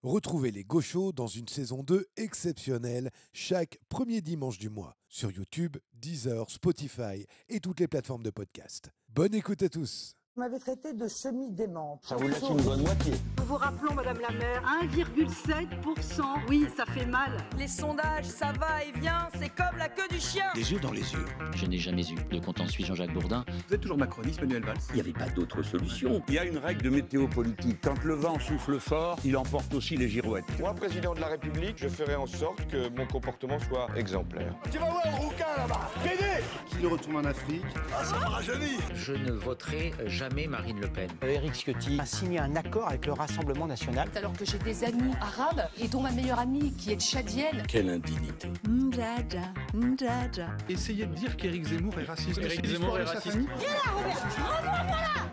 Retrouvez les Gauchos dans une saison 2 exceptionnelle chaque premier dimanche du mois sur YouTube, Deezer, Spotify et toutes les plateformes de podcast. Bonne écoute à tous. Vous m'avez traité de semi-dément. Ça vous laisse une bonne moitié. Nous vous rappelons, Madame la maire, 1,7%. Oui, ça fait mal. Les sondages, ça va et vient, c'est comme la queue du chien. Les yeux dans les yeux. Je n'ai jamais eu de contentieux Jean-Jacques Bourdin. Vous êtes toujours macroniste, Manuel Valls? Il n'y avait pas d'autre solution. Il y a une règle de météo politique. Quand le vent souffle fort, il emporte aussi les girouettes. Moi, président de la République, je ferai en sorte que mon comportement soit exemplaire. Tu vas voir le rouquin là-bas. Pédé. S'il retourne en Afrique... Ah, ça me rajeunit. Je ne voterai jamais Marine Le Pen. Éric Ciotti a signé un accord avec le Rassemblement national. Alors que j'ai des amis arabes et dont ma meilleure amie qui est tchadienne. Quelle indignité. Mdada, mdada. Essayez de dire qu'Éric Zemmour est raciste. Éric Zemmour est raciste.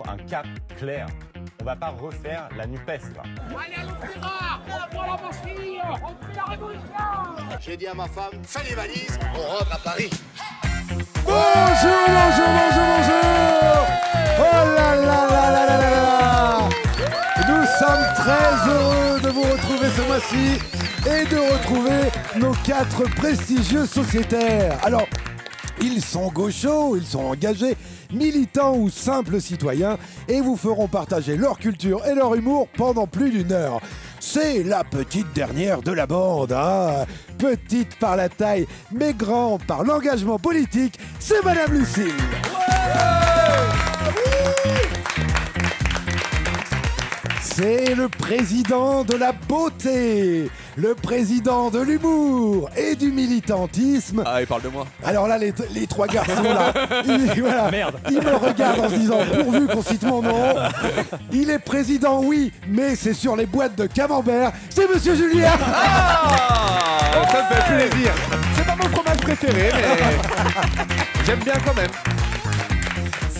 Un cap clair. On va pas refaire la NUPES là. Allez, on prend la Bastille, on fait la révolution. J'ai dit à ma femme, fais les valises, on rentre à Paris. Bonjour, bonjour, bonjour, bonjour. Oh là là là là là là. Nous sommes très heureux de vous retrouver ce mois-ci et de retrouver nos 4 prestigieux sociétaires. Alors, ils sont gauchos, ils sont engagés, militants ou simples citoyens et vous feront partager leur culture et leur humour pendant plus d'une heure. C'est la petite dernière de la bande, hein. Petite par la taille, mais grande par l'engagement politique, c'est Madame Lucille. C'est le président de la beauté, le président de l'humour et du militantisme. Ah, il parle de moi. Alors là, les 3 garçons, là, voilà, merde. Ils me regardent en se disant, pourvu qu'on cite mon nom. Il est président, oui, mais c'est sur les boîtes de camembert. C'est Monsieur Julien. Ah, ça me fait plaisir. C'est pas mon fromage préféré, mais j'aime bien quand même.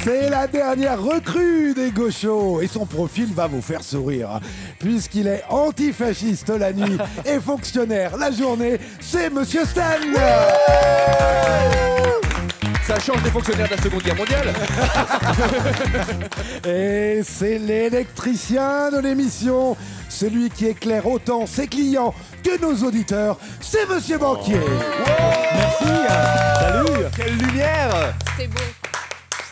C'est la dernière recrue des gauchos et son profil va vous faire sourire puisqu'il est antifasciste la nuit et fonctionnaire la journée, c'est Monsieur Stan. Ça change des fonctionnaires de la Seconde Guerre mondiale. Et c'est l'électricien de l'émission, celui qui éclaire autant ses clients que nos auditeurs, c'est Monsieur Banquier. Merci. Salut. Quelle lumière. C'était beau.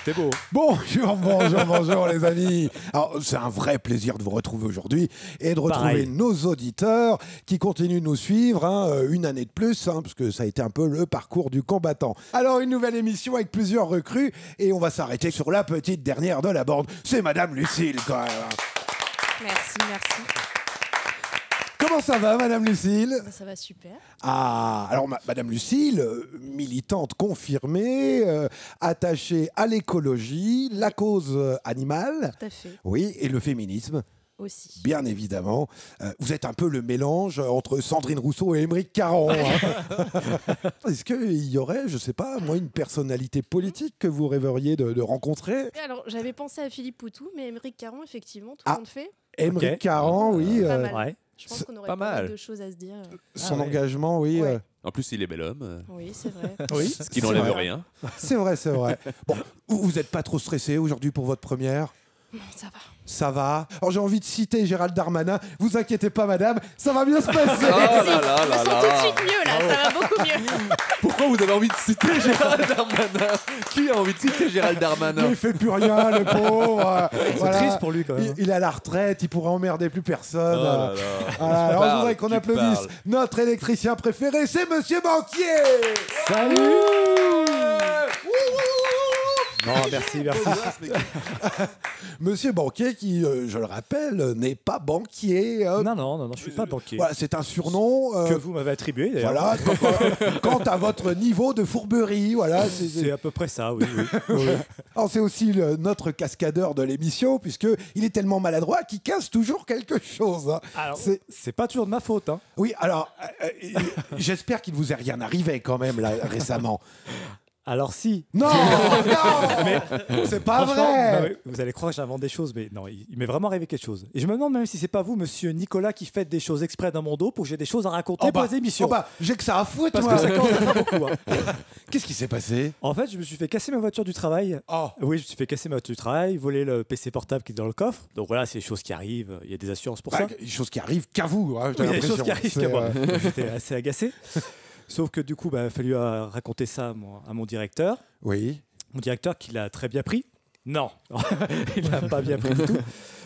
C'était beau. Bonjour, bonjour, bonjour les amis. Alors, c'est un vrai plaisir de vous retrouver aujourd'hui et de retrouver nos auditeurs qui continuent de nous suivre une année de plus, parce que ça a été un peu le parcours du combattant. Alors, une nouvelle émission avec plusieurs recrues et on va s'arrêter sur la petite dernière de la bande. C'est Madame Lucille, quand même. Merci, merci. Comment ça va, Madame Lucille? Ça va super. Ah, alors Madame Lucille, militante confirmée, attachée à l'écologie, la cause animale. Tout à fait. Oui, et le féminisme. Aussi. Bien évidemment. Vous êtes un peu le mélange entre Sandrine Rousseau et Émeric Caron. Est-ce qu'il y aurait, je sais pas, moi, une personnalité politique que vous rêveriez de rencontrer? Alors, j'avais pensé à Philippe Poutou, mais Émeric Caron, effectivement, tout le monde fait. Émeric Caron, oui. Pas mal. Ouais. Je pense qu'on aurait pas mal de choses à se dire. Son engagement, oui. Ouais. En plus, il est bel homme. Oui, c'est vrai. Oui, Ce qui n'enlève rien. C'est vrai, c'est vrai. Bon, vous n'êtes pas trop stressé aujourd'hui pour votre première? Non, ça va. Ça va. Alors j'ai envie de citer Gérald Darmanin. Vous inquiétez pas, madame, ça va bien se passer. Oh là là Je me sens tout de suite mieux, là. Ça va beaucoup mieux. Pourquoi vous avez envie de citer Gérald Darmanin? Qui a envie de citer Gérald Darmanin? Il fait plus rien, le pauvre. C'est triste pour lui quand même. Il est à la retraite, il pourrait emmerder plus personne. Oh là là. Voilà. Alors je voudrais qu'on applaudisse notre électricien préféré, c'est Monsieur Banquier. Salut. Non, merci. Monsieur Banquier qui, je le rappelle, n'est pas banquier. Non, je suis pas banquier. Voilà, c'est un surnom que vous m'avez attribué d'ailleurs. Voilà, quant à votre niveau de fourberie, voilà. C'est à peu près ça, oui. Alors c'est aussi notre cascadeur de l'émission, puisqu'il est tellement maladroit qu'il casse toujours quelque chose. Hein. Alors, c'est pas toujours de ma faute. Hein. Oui, alors, j'espère qu'il ne vous est rien arrivé quand même là, récemment. Alors si. Non, non, mais c'est pas vrai. Oui, vous allez croire que j'invente des choses, mais non, il m'est vraiment arrivé quelque chose. Et je me demande même si c'est pas vous, monsieur Nicolas, qui faites des choses exprès dans mon dos pour que j'ai des choses à raconter pour les émissions. J'ai que ça à foutre, parce moi. que ça commence à faire beaucoup. Hein. Qu'est-ce qui s'est passé? En fait, je me suis fait casser ma voiture du travail. Oh. Oui, je me suis fait casser ma voiture du travail, voler le PC portable qui est dans le coffre. Donc voilà, c'est des choses qui arrivent. Il y a des assurances pour ça. Des choses qui arrivent qu'à vous. Hein, oui, il y a des choses qui arrivent qu'à moi. J'étais assez agacé. Sauf que du coup, il a fallu raconter ça à mon directeur. Oui. Mon directeur qui l'a très bien pris. Non, il l'a pas bien pris du tout.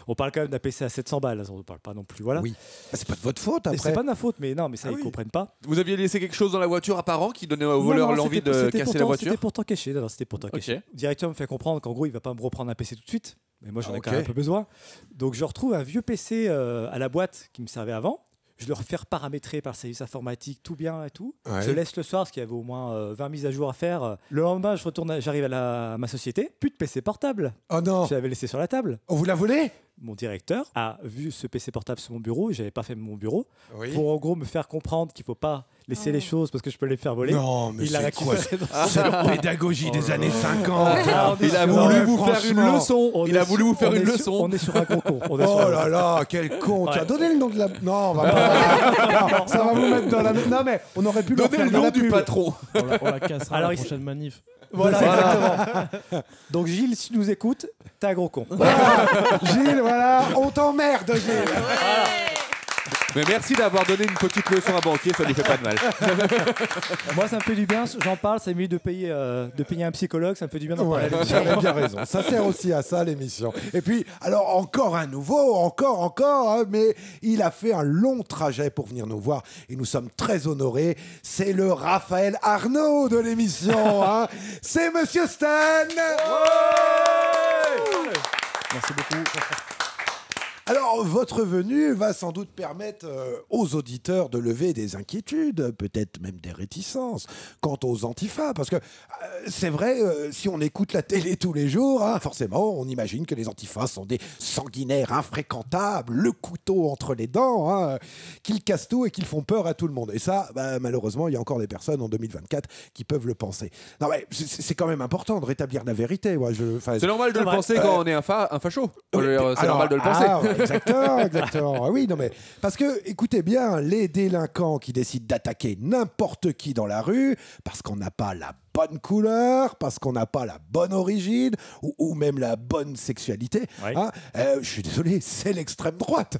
On parle quand même d'un PC à 700 balles. On ne parle pas non plus. Voilà. Oui. C'est pas de votre faute après. C'est pas de ma faute, mais non, mais ça ils comprennent pas. Vous aviez laissé quelque chose dans la voiture apparent qui donnait au voleur l'envie de casser la voiture? C'était pourtant caché. C'était pourtant caché. Le directeur me fait comprendre qu'en gros, il va pas me reprendre un PC tout de suite. Mais moi, j'en ai quand même un peu besoin. Donc, je retrouve un vieux PC à la boîte qui me servait avant. Je le refais paramétrer par le service informatique, tout bien et tout. Ouais. Je laisse le soir, parce qu'il y avait au moins 20 mises à jour à faire. Le lendemain, j'arrive à ma société, plus de PC portable. Oh non! Je l'avais laissé sur la table. On vous l'a volé? Mon directeur a vu ce PC portable sur mon bureau, et j'avais pas fait mon bureau, pour en gros me faire comprendre qu'il faut pas laisser les choses parce que je peux les faire voler. Non, mais c'est quoi? C'est la pédagogie des années 50. Il a voulu vous faire une leçon. Il a voulu vous faire une leçon. On est sur un gros con. Oh là là, quel con. Tu as donné le nom de la... Non, on va pas... ça va vous mettre dans la... Non, mais on aurait pu donner le nom du patron. On la cassera à la prochaine manif. Voilà, exactement. Donc Gilles, si tu nous écoutes, t'es un gros con. Voilà. Gilles, voilà, on t'emmerde, Gilles. Voilà. Mais merci d'avoir donné une petite leçon à banquier, ça lui fait pas de mal. Moi, ça me fait du bien, j'en parle, ça m'évite de payer un psychologue, ça me fait du bien d'en parler. Vous avez bien raison, ça sert aussi à ça l'émission. Et puis, alors encore un nouveau, hein, mais il a fait un long trajet pour venir nous voir et nous sommes très honorés. C'est le Raphaël Arnaud de l'émission, hein. C'est Monsieur Stan. Merci beaucoup. Alors, votre venue va sans doute permettre aux auditeurs de lever des inquiétudes, peut-être même des réticences, quant aux antifas. Parce que c'est vrai, si on écoute la télé tous les jours, hein, forcément, on imagine que les antifas sont des sanguinaires infréquentables, le couteau entre les dents, hein, qu'ils cassent tout et qu'ils font peur à tout le monde. Et ça, malheureusement, il y a encore des personnes en 2024 qui peuvent le penser. Non, mais c'est quand même important de rétablir la vérité. C'est normal de le penser quand on est un facho. C'est normal de le penser. Exactement. Oui, non mais parce que écoutez bien, les délinquants qui décident d'attaquer n'importe qui dans la rue parce qu'on n'a pas la bonne couleur, parce qu'on n'a pas la bonne origine ou même la bonne sexualité. Oui. Hein, je suis désolé, c'est l'extrême droite.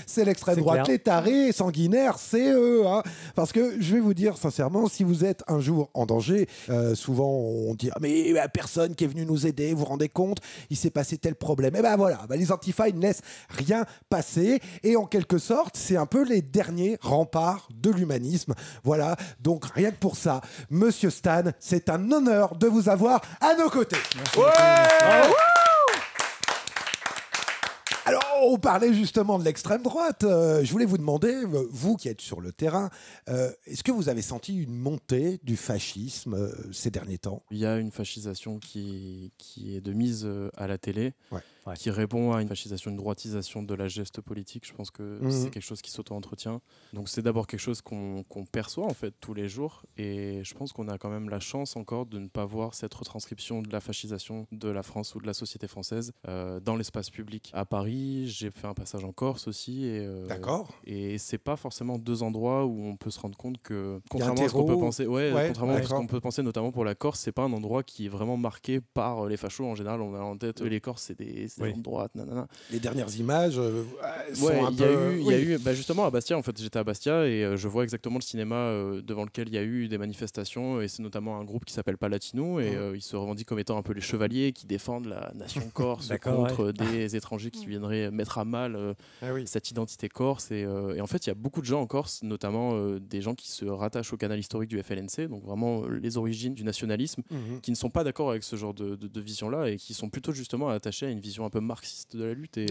C'est l'extrême droite. Les tarés sanguinaires, c'est eux. Hein. Parce que je vais vous dire sincèrement, si vous êtes un jour en danger, souvent on dit mais personne qui est venu nous aider, vous vous rendez compte, il s'est passé tel problème. Et ben voilà, les antifas ils ne laissent rien passer et en quelque sorte c'est un peu les derniers remparts de l'humanisme. Voilà, donc rien que pour ça, Monsieur Stan, c'est un honneur de vous avoir à nos côtés. Alors, on parlait justement de l'extrême droite. Je voulais vous demander, vous qui êtes sur le terrain, est-ce que vous avez senti une montée du fascisme ces derniers temps? Il y a une fascisation qui est de mise à la télé, qui répond à une fascisation, une droitisation de la geste politique. Je pense que c'est quelque chose qui s'auto-entretient. Donc c'est d'abord quelque chose qu'on perçoit en fait tous les jours. Et je pense qu'on a quand même la chance encore de ne pas voir cette retranscription de la fascisation de la France ou de la société française dans l'espace public. À Paris, j'ai fait un passage en Corse aussi. D'accord. Et c'est pas forcément deux endroits où on peut se rendre compte que, contrairement à ce qu'on peut penser, contrairement à ce qu'on peut penser, notamment pour la Corse, c'est pas un endroit qui est vraiment marqué par les fachos. En général, on a en tête les Corses, c'est des de droite, nanana. Les dernières images sont un peu... Il y a eu justement à Bastia, en fait, j'étais à Bastia et je vois exactement le cinéma devant lequel il y a eu des manifestations et c'est notamment un groupe qui s'appelle Palatino et ils se revendiquent comme étant un peu les chevaliers qui défendent la nation corse contre des étrangers qui viendraient mettre à mal cette identité corse et en fait il y a beaucoup de gens en Corse, notamment des gens qui se rattachent au canal historique du FLNC, donc vraiment les origines du nationalisme, qui ne sont pas d'accord avec ce genre de vision-là et qui sont plutôt justement attachés à une vision vision un peu marxiste de la lutte. Et,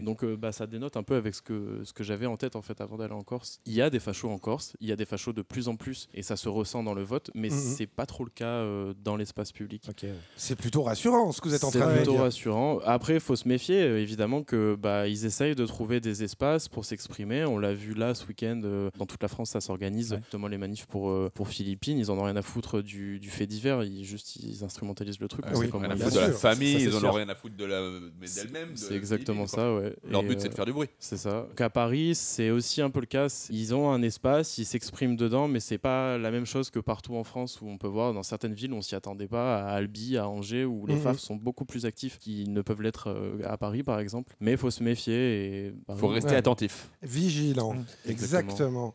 donc ça dénote un peu avec ce que j'avais en tête en fait avant d'aller en Corse. Il y a des fachos en Corse, il y a des fachos de plus en plus et ça se ressent dans le vote, mais c'est pas trop le cas dans l'espace public. C'est plutôt rassurant ce que vous êtes en train de dire. C'est plutôt rassurant. Après, il faut se méfier évidemment que ils essayent de trouver des espaces pour s'exprimer. On l'a vu là ce week-end, dans toute la France, ça s'organise. Notamment les manifs pour Philippines, ils en ont rien à foutre du fait divers. Ils instrumentalisent le truc. Rien à foutre de la famille, ils en ont rien à foutre d'elle-même. C'est exactement ça, ouais. Leur but, c'est de faire du bruit. C'est ça. Qu'à Paris, c'est aussi un peu le cas. Ils ont un espace, ils s'expriment dedans, mais c'est pas la même chose que partout en France où on peut voir dans certaines villes, on s'y attendait pas, à Albi, à Angers, où les FAF sont beaucoup plus actifs qu'ils ne peuvent l'être à Paris, par exemple. Mais il faut se méfier et faut rester attentif. Vigilant. Exactement.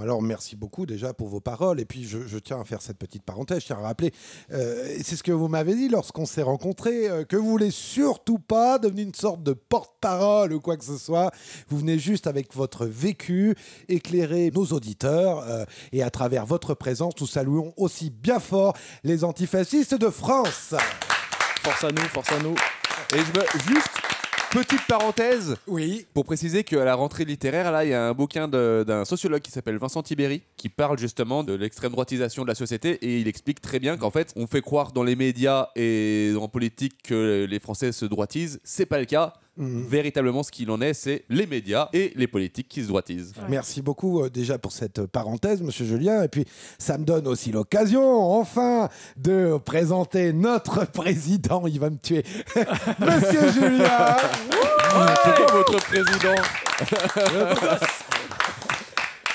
Alors, merci beaucoup déjà pour vos paroles. Et puis, je tiens à faire cette petite parenthèse. Je tiens à rappeler, c'est ce que vous m'avez dit lorsqu'on s'est rencontrés, que vous voulez surtout pas devenir une sorte de porte-parole ou quoi que ce soit. Vous venez juste avec votre vécu éclairer nos auditeurs et à travers votre présence, nous saluons aussi bien fort les antifascistes de France. Force à nous. Et juste petite parenthèse, pour préciser qu'à la rentrée littéraire, là, il y a un bouquin d'un sociologue qui s'appelle Vincent Tibéry qui parle justement de l'extrême droitisation de la société et il explique très bien qu'en fait, on fait croire dans les médias et en politique que les Français se droitisent. C'est pas le cas. Véritablement, ce qu'il en est, c'est les médias et les politiques qui se droitisent. Merci beaucoup déjà pour cette parenthèse, Monsieur Julien. Et puis, ça me donne aussi l'occasion, enfin, de présenter notre président. Il va me tuer. Monsieur Julien. Pourquoi votre président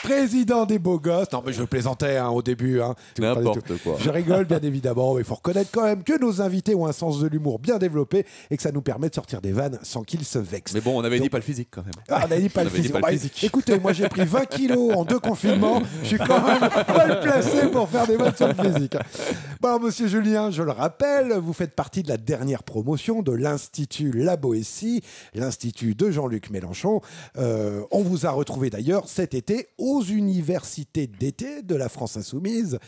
Président des beaux gosses. Non, mais je plaisantais au début. N'importe quoi. Je rigole, bien évidemment. Mais il faut reconnaître quand même que nos invités ont un sens de l'humour bien développé et que ça nous permet de sortir des vannes sans qu'ils se vexent. Mais bon, on avait dit pas le physique quand même. On avait dit pas le physique. Écoutez, moi j'ai pris 20 kilos en 2 confinements. Je suis quand même mal placé pour faire des vannes sur le physique. Bon, Monsieur Julien, je le rappelle, vous faites partie de la dernière promotion de l'Institut La Boétie, l'Institut de Jean-Luc Mélenchon. On vous a retrouvé d'ailleurs cet été aux universités d'été de la France Insoumise,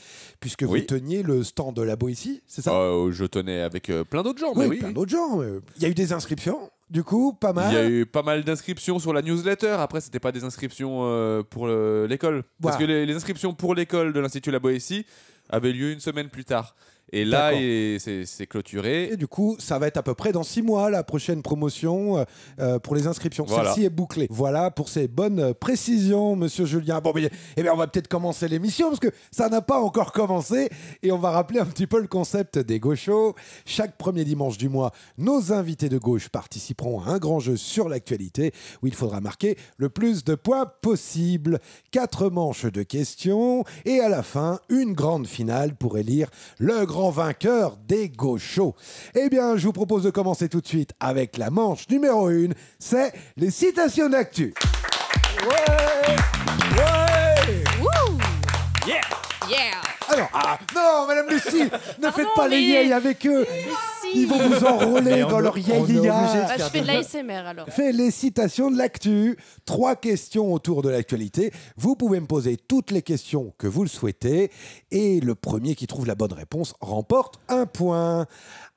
puisque vous teniez le stand de La Boétie, c'est ça? Je tenais avec plein d'autres gens. Plein d'autres gens. Il y a eu des inscriptions, du coup, pas mal. Il y a eu pas mal d'inscriptions sur la newsletter. Après, c'était pas des inscriptions pour l'école. Parce que les inscriptions pour l'école de l'Institut La Boétie avaient lieu une semaine plus tard. Et là, c'est clôturé. Et du coup, ça va être à peu près dans 6 mois, la prochaine promotion pour les inscriptions. Voilà. Celle-ci est bouclée. Voilà pour ces bonnes précisions, Monsieur Julien. Bon, bien, on va peut-être commencer l'émission parce que ça n'a pas encore commencé. Et on va rappeler un petit peu le concept des gauchos. Chaque premier dimanche du mois, nos invités de gauche participeront à un grand jeu sur l'actualité où il faudra marquer le plus de points possible. 4 manches de questions et à la fin, une grande finale pour élire le grand vainqueur des gauchos. Eh bien, je vous propose de commencer tout de suite avec la manche numéro 1, c'est les citations d'actu. Alors, non, Madame Lucie, ne faites pas les yéyes avec eux. Ils vont vous enrôler dans leur yéyia. Je fais de l'ASMR alors. Fais les citations de l'actu. 3 questions autour de l'actualité. Vous pouvez me poser toutes les questions que vous le souhaitez. Et le premier qui trouve la bonne réponse remporte 1 point.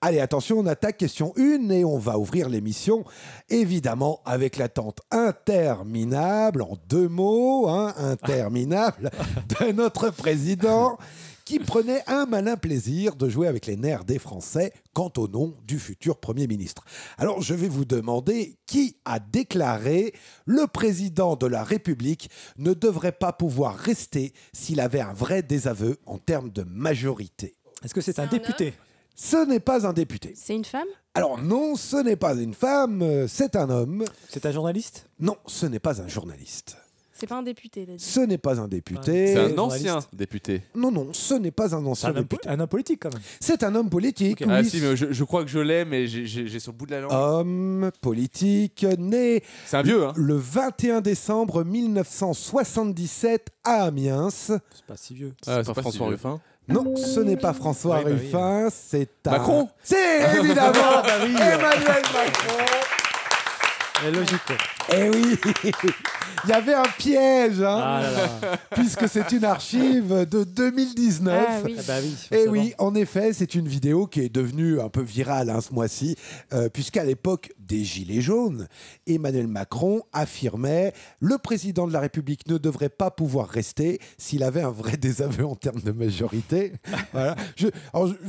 Allez, attention, on attaque question 1 et on va ouvrir l'émission, évidemment, avec l'attente interminable, en 2 mots, interminable, de notre président, qui prenait un malin plaisir de jouer avec les nerfs des Français quant au nom du futur Premier ministre. Alors, je vais vous demander qui a déclaré « Le président de la République ne devrait pas pouvoir rester s'il avait un vrai désaveu en termes de majorité ». Est-ce que c'est un député ? Ce n'est pas un député. C'est une femme ? Alors non, ce n'est pas une femme, c'est un homme. C'est un journaliste ? Non, ce n'est pas un journaliste. C'est pas un député, t'as dit. Ce n'est pas un député. C'est un ancien député. Non, ce n'est pas un ancien député. Un homme politique quand même. C'est un homme politique, Ah si, mais je crois que je l'ai, mais j'ai sur le bout de la langue. Homme politique, né c'est un vieux, le 21 décembre 1977 à Amiens. C'est pas si vieux. C'est pas François Ruffin. Non, ce n'est pas François Ruffin, c'est Macron. C'est évidemment Emmanuel Macron. C'est logique. Eh oui, il y avait un piège, hein, puisque c'est une archive de 2019. Ah oui. Ah bah oui, et oui, en effet, c'est une vidéo qui est devenue un peu virale ce mois-ci, puisqu'à l'époque des Gilets jaunes, Emmanuel Macron affirmait « Le président de la République ne devrait pas pouvoir rester s'il avait un vrai désaveu en termes de majorité. » Voilà.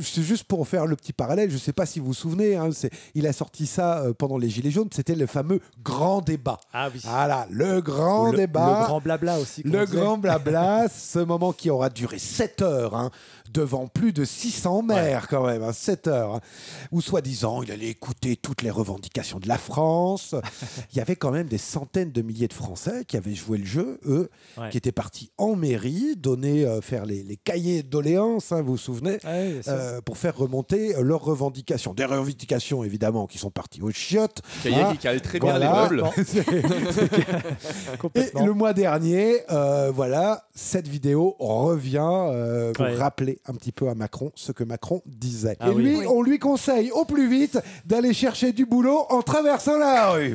C'est juste pour faire le petit parallèle, je ne sais pas si vous vous souvenez, hein, il a sorti ça pendant les Gilets jaunes, c'était le fameux grand débat. Ah oui. Voilà, le grand débat. Le grand blabla aussi. Le grand blabla, ce moment qui aura duré 7 heures, hein, devant plus de 600 maires quand même, hein, 7 heures, hein, où soi-disant il allait écouter toutes les revendications de la France. Il y avait quand même des centaines de milliers de Français qui avaient joué le jeu, eux, qui étaient partis en mairie, faire les cahiers de doléances, hein, vous vous souvenez, pour faire remonter leurs revendications. Des revendications évidemment qui sont parties aux chiottes. Cahiers qui calent très bien les meubles. Et le mois dernier, cette vidéo revient pour rappeler un petit peu à Macron ce que Macron disait. Et lui, on lui conseille au plus vite d'aller chercher du boulot en traversant la rue.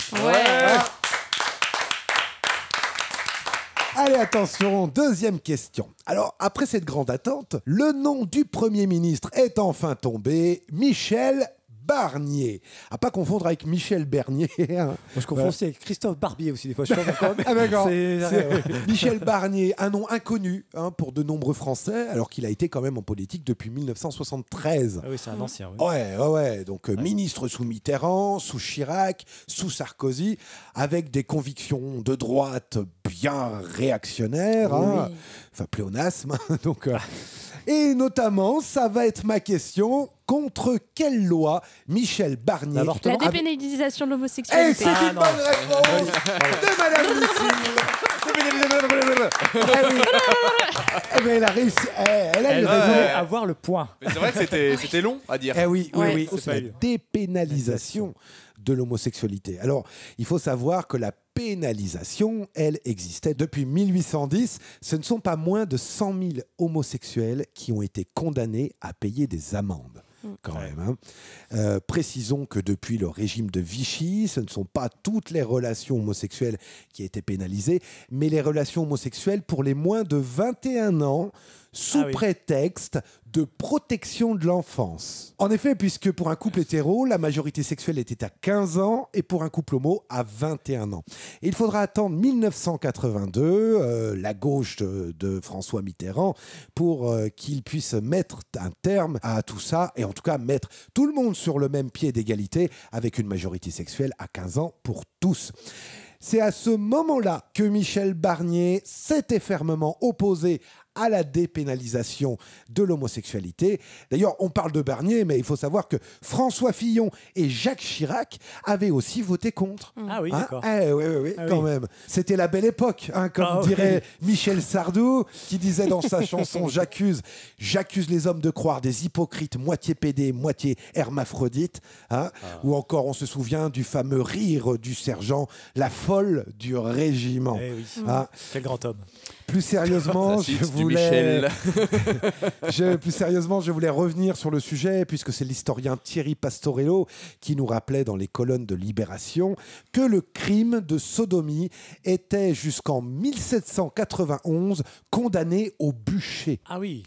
Allez, attention, deuxième question. Alors, après cette grande attente, le nom du Premier ministre est enfin tombé, Michel Barnier. À pas confondre avec Michel Bernier. Hein. Moi, je confonds aussi avec Christophe Barbier aussi, des fois. Je sais pas ah, d'accord. Michel Barnier, un nom inconnu pour de nombreux Français, alors qu'il a été quand même en politique depuis 1973. Ah oui, c'est un ancien. Oui. Ouais. Donc, ministre sous Mitterrand, sous Chirac, sous Sarkozy, avec des convictions de droite bien réactionnaires. Hein. Enfin, pléonasme. Donc... Et notamment, ça va être ma question, contre quelle loi Michel Barnier... La dépénalisation de l'homosexualité. Et c'est une bonne réponse de Madame Lucille. Elle a réussi. Elle voulait avoir le point. Mais c'est vrai que c'était long à dire. Oui. C'est la dépénalisation de l'homosexualité. Alors, il faut savoir que la pénalisation, elle, existait depuis 1810. Ce ne sont pas moins de 100 000 homosexuels qui ont été condamnés à payer des amendes. Quand même. Hein. Précisons que depuis le régime de Vichy, ce ne sont pas toutes les relations homosexuelles qui étaient pénalisées, mais les relations homosexuelles pour les moins de 21 ans, sous prétexte de protection de l'enfance. En effet, puisque pour un couple hétéro, la majorité sexuelle était à 15 ans et pour un couple homo à 21 ans. Et il faudra attendre 1982, la gauche de François Mitterrand, pour qu'il puisse mettre un terme à tout ça et en tout cas mettre tout le monde sur le même pied d'égalité avec une majorité sexuelle à 15 ans pour tous. C'est à ce moment-là que Michel Barnier s'était fermement opposé à la dépénalisation de l'homosexualité. D'ailleurs, on parle de Barnier, mais il faut savoir que François Fillon et Jacques Chirac avaient aussi voté contre. Ah oui, d'accord. Oui, quand même. C'était la belle époque, hein, comme dirait Michel Sardou, qui disait dans sa chanson « J'accuse les hommes de croire des hypocrites moitié pédés, moitié hermaphrodites hein, ». Ou encore, on se souvient du fameux rire du sergent, la folle du régiment. Hein. Quel grand homme. Plus sérieusement, je voulais revenir sur le sujet, puisque c'est l'historien Thierry Pastorello qui nous rappelait dans les colonnes de Libération que le crime de sodomie était jusqu'en 1791 condamné au bûcher. Ah oui.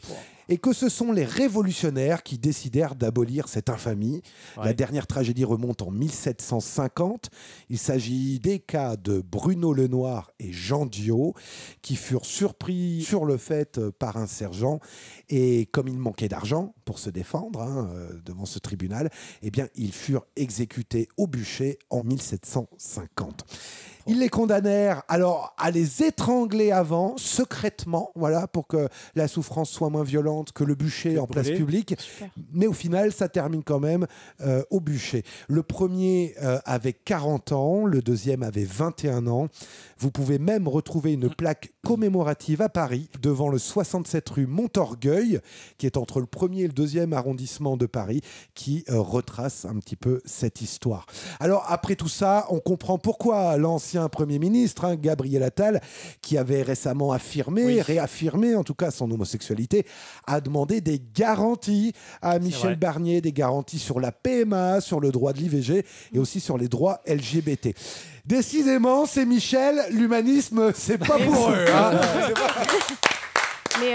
Et que ce sont les révolutionnaires qui décidèrent d'abolir cette infamie. La dernière tragédie remonte en 1750. Il s'agit des cas de Bruno Lenoir et Jean Diot, qui furent surpris sur le fait par un sergent. Et comme il manquait d'argent pour se défendre devant ce tribunal, eh bien, ils furent exécutés au bûcher en 1750. Ils les condamnèrent alors à les étrangler avant, secrètement, voilà, pour que la souffrance soit moins violente que le bûcher en place publique. Super. Mais au final, ça termine quand même au bûcher. Le premier avait 40 ans, le deuxième avait 21 ans. Vous pouvez même retrouver une plaque commémorative à Paris, devant le 67 rue Montorgueil, qui est entre le 1er et le 2e arrondissement de Paris, qui retrace un petit peu cette histoire. Alors, après tout ça, on comprend pourquoi l'ancien l'ancien Premier ministre, Gabriel Attal, qui avait récemment réaffirmé en tout cas son homosexualité, a demandé des garanties à Michel Barnier, des garanties sur la PMA, sur le droit de l'IVG et aussi sur les droits LGBT. Décidément, c'est Michel, l'humanisme, c'est pas pour eux. Mais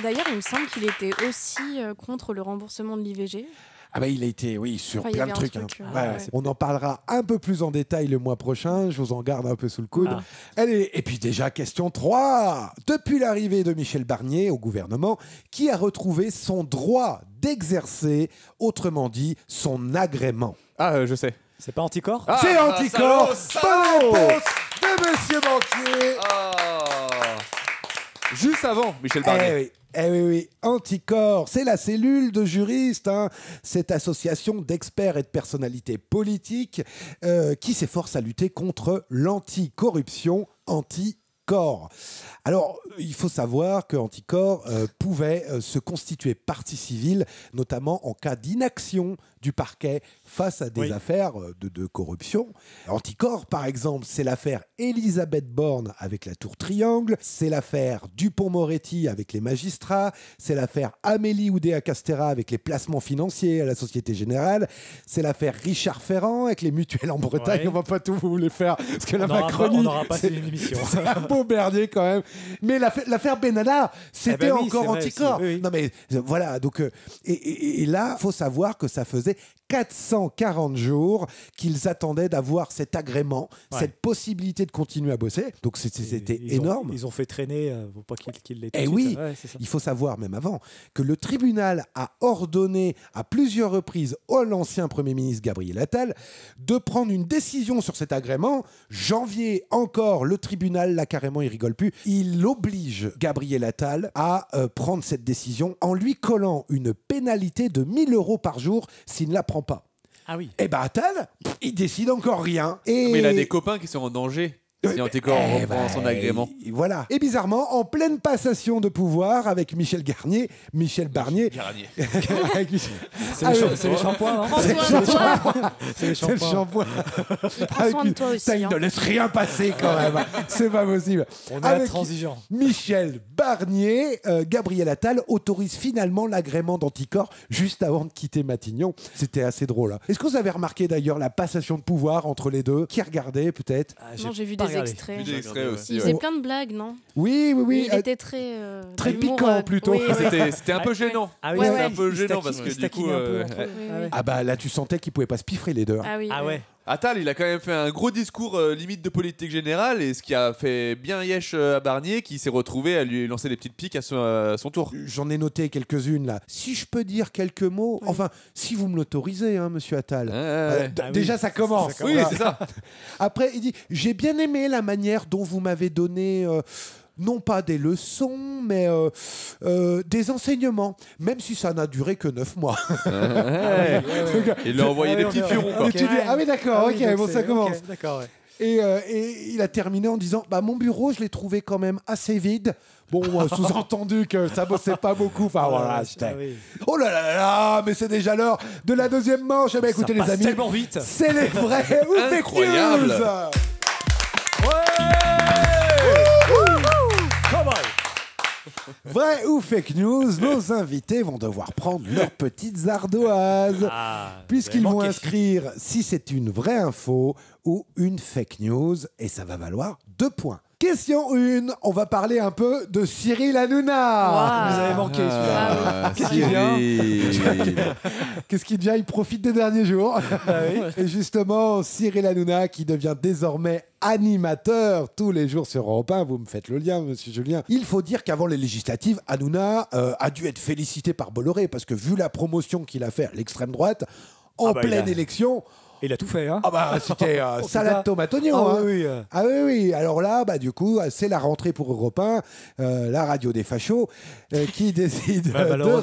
d'ailleurs, il me semble qu'il était aussi contre le remboursement de l'IVG. Ah bah il a été, sur plein de trucs. Ouais. On en parlera un peu plus en détail le mois prochain. Je vous en garde un peu sous le coude. Allez, et puis déjà, question 3. Depuis l'arrivée de Michel Barnier au gouvernement, qui a retrouvé son droit d'exercer, autrement dit, son agrément? Je sais. C'est pas Anticor? C'est Anticor. Bonne réponse de Monsieur Banquier. Juste avant, Michel Barnier. Oui. Anticor, c'est la cellule de juristes, cette association d'experts et de personnalités politiques qui s'efforce à lutter contre l'anticorruption, Anticor. Alors, il faut savoir que Anticor pouvait se constituer partie civile, notamment en cas d'inaction du parquet face à des affaires de corruption. Anticor, par exemple, c'est l'affaire Elisabeth Borne avec la Tour Triangle, c'est l'affaire Dupond-Moretti avec les magistrats, c'est l'affaire Amélie Oudéa-Castéra avec les placements financiers à la Société Générale, c'est l'affaire Richard Ferrand avec les mutuelles en Bretagne. On va pas tout vous les faire, parce que la Macronie, on n'aura pas une émission. C'est un beau bernier quand même. Mais l'affaire Benalla, c'était encore Anticor. Non mais voilà, donc et là, faut savoir que ça faisait 440 jours qu'ils attendaient d'avoir cet agrément, cette possibilité de continuer à bosser. Donc c'était énorme. Ils ont fait traîner pour pas qu'ils l'aient tout de Et suite. oui, Ça. il faut savoir même avant que le tribunal a ordonné à plusieurs reprises à l'ancien Premier ministre Gabriel Attal de prendre une décision sur cet agrément. Janvier encore, le tribunal, là carrément il rigole plus, il oblige Gabriel Attal à prendre cette décision en lui collant une pénalité de 1 000 € par jour s'il ne la prend pas. Ah oui. Et Attal, il décide encore rien. Et Mais il a des copains qui sont en danger. Si Anticor reprend son agrément. Voilà. Et bizarrement, en pleine passation de pouvoir avec Michel Barnier. C'est les shampoings, non? C'est le shampoing. Il prend soin de toi aussi. Il ne laisse rien passer quand même. C'est pas possible. On est intransigeant. Michel Barnier, Gabriel Attal autorise finalement l'agrément d'Anticor juste avant de quitter Matignon. C'était assez drôle. Est-ce que vous avez remarqué d'ailleurs la passation de pouvoir entre les deux? Qui regardait peut-être? Non, j'ai vu des extraits. Aussi, il faisait plein de blagues, non? Oui. Il était très piquant plutôt. Oui, C'était un peu gênant. C'était un peu gênant parce que du coup. Ah bah là tu sentais qu'ils pouvaient pas se piffrer les deux. Ah ouais. Attal, il a quand même fait un gros discours limite de politique générale, et ce qui a fait bien yesh à Barnier, qui s'est retrouvé à lui lancer des petites piques à son tour. J'en ai noté quelques-unes là. Si je peux dire quelques mots, enfin, si vous me l'autorisez, monsieur Attal. Déjà, ça commence. Oui, c'est ça. Après, il dit, j'ai bien aimé la manière dont vous m'avez donné... non pas des leçons, mais des enseignements, même si ça n'a duré que 9 mois. Il lui a envoyé des petits furons. Ah oui, d'accord, bon, ça commence. Okay, d'accord, ouais. Et il a terminé en disant, mon bureau, je l'ai trouvé quand même assez vide. Bon, sous-entendu que ça bossait pas beaucoup. Enfin, voilà, c'était... Oh là là là, mais c'est déjà l'heure de la deuxième manche. Écoutez, les amis, tellement vite. C'est les vrais ou fake news. Vrai ou fake news, nos invités vont devoir prendre leurs petites ardoises, puisqu'ils vont inscrire si c'est une vraie info ou une fake news, et ça va valoir 2 points. Question 1, on va parler un peu de Cyril Hanouna. Vous avez manqué celui-là. Qu'est-ce qu'il devient? Il profite des derniers jours. Et justement, Cyril Hanouna qui devient désormais animateur tous les jours sur Europe 1. Vous me faites le lien, monsieur Julien. Il faut dire qu'avant les législatives, Hanouna a dû être félicité par Bolloré, parce que vu la promotion qu'il a fait à l'extrême droite, en pleine élection... Il a tout fait, hein? C'était salade tomate oignon. Oui. Alors là, du coup, c'est la rentrée pour Europe 1, la radio des fachos, qui décide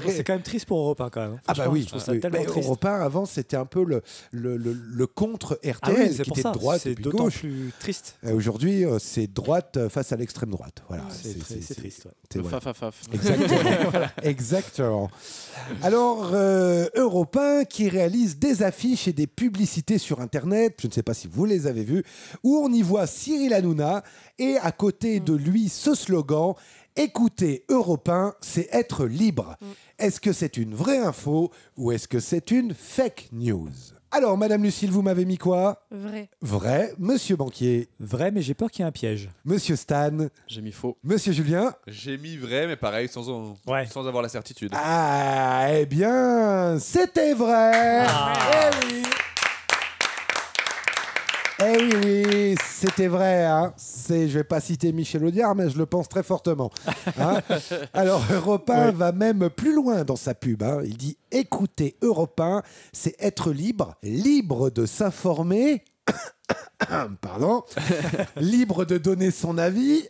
c'est quand même triste pour Europe 1, quand même. Oui. Je trouve ça tellement triste. Europe 1, avant, c'était un peu le contre RTL, qui était de droite et puis de gauche. C'est d'autant plus triste. Aujourd'hui, c'est droite face à l'extrême droite. Voilà. C'est triste. Faf. Exactement. Alors, Europe 1 qui réalise des affiches et des publicités actualités sur Internet, je ne sais pas si vous les avez vues, où on y voit Cyril Hanouna et à côté de lui ce slogan « Écouter Europe 1, c'est être libre ». Est-ce que c'est une vraie info ou est-ce que c'est une fake news ? Alors, Madame Lucille, vous m'avez mis quoi ? Vrai. Vrai. Monsieur Banquier ? Vrai, mais j'ai peur qu'il y ait un piège. Monsieur Stan ? J'ai mis faux. Monsieur Julien ? J'ai mis vrai, mais pareil, sans avoir la certitude. Ah, eh bien, c'était vrai. Eh oui. Eh oui, oui, c'était vrai. Hein. Je ne vais pas citer Michel Audiard, mais je le pense très fortement. Hein. Alors, Europe 1 va même plus loin dans sa pub. Hein. Il dit « Écoutez, Europe 1, c'est être libre, libre de s'informer... » Pardon. Libre de donner son avis.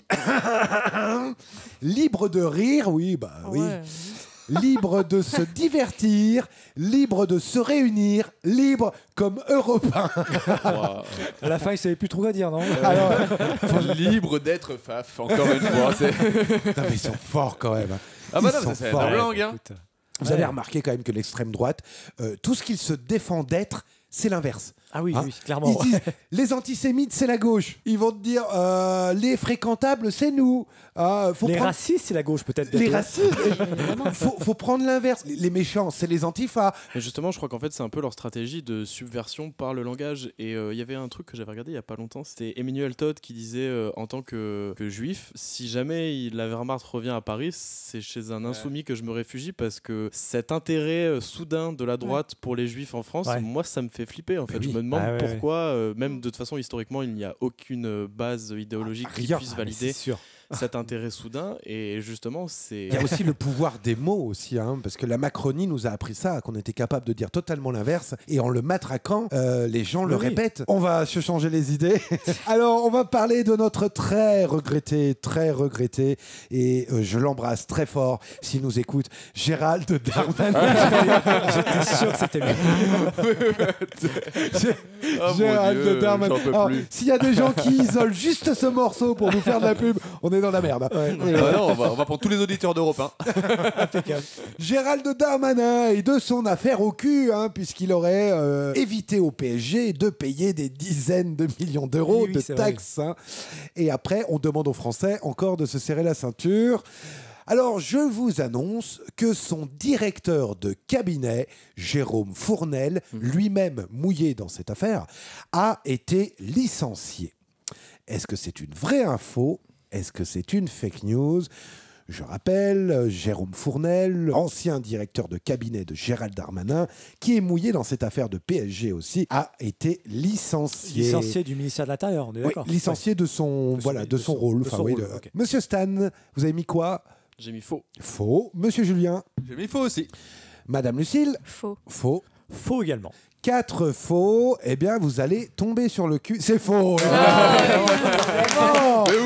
Libre de rire, oui, bah oui. Ouais. Libre de se divertir, libre de se réunir, libre comme Europe 1. Wow. À la fin, il ne savait plus trop quoi dire, non ? Alors, libre d'être faf, encore une fois. Non, mais ils sont forts quand même. Ah bah non, c'est la langue. Hein. Vous avez remarqué quand même que l'extrême droite, tout ce qu'il se défend d'être, c'est l'inverse. Ah oui, oui, clairement. Ils disent, les antisémites, c'est la gauche. Ils vont te dire, les fréquentables, c'est nous. Racistes, c'est la gauche, peut-être. Les racistes, faut prendre l'inverse. Les méchants, c'est les antifas. Et justement, je crois qu'en fait, c'est un peu leur stratégie de subversion par le langage. Et il y avait un truc que j'avais regardé il n'y a pas longtemps. C'était Emmanuel Todd qui disait, en tant que juif, si jamais la Wehrmacht revient à Paris, c'est chez un insoumis que je me réfugie parce que cet intérêt soudain de la droite pour les juifs en France, moi, ça me fait flipper. En fait, je me demande pourquoi, même de toute façon, historiquement, il n'y a aucune base idéologique qui puisse valider cet intérêt soudain. Et justement, c'est... Il y a aussi le pouvoir des mots aussi, hein, parce que la Macronie nous a appris ça, qu'on était capable de dire totalement l'inverse, et en le matraquant, les gens le répètent. On va se changer les idées. Alors, on va parler de notre très regretté, et je l'embrasse très fort, s'il nous écoute, Gérald Darmanin. J'étais sûr que c'était lui. Gérald Darmanin. S'il y a des gens qui isolent juste ce morceau pour nous faire de la pub, on est dans la merde. Non, on va prendre tous les auditeurs d'Europe 1. Impeccable. Gérald Darmanin et de son affaire au cul, hein, puisqu'il aurait évité au PSG de payer des dizaines de millions d'euros de taxes. Hein. Et après, on demande aux Français encore de se serrer la ceinture. Alors, je vous annonce que son directeur de cabinet, Jérôme Fournel, lui-même mouillé dans cette affaire, a été licencié. Est-ce que c'est une vraie info ? Est-ce que c'est une fake news ? Je rappelle, Jérôme Fournel, ancien directeur de cabinet de Gérald Darmanin, qui est mouillé dans cette affaire de PSG aussi, a été licencié. Licencié du ministère de l'Intérieur, on est d'accord ? Oui, licencié de son rôle. Okay. Monsieur Stan, vous avez mis quoi ? J'ai mis faux. Faux. Monsieur Julien ? J'ai mis faux aussi. Madame Lucille ? Faux. Faux. Faux également. 4 faux, eh bien vous allez tomber sur le cul. C'est faux. Mais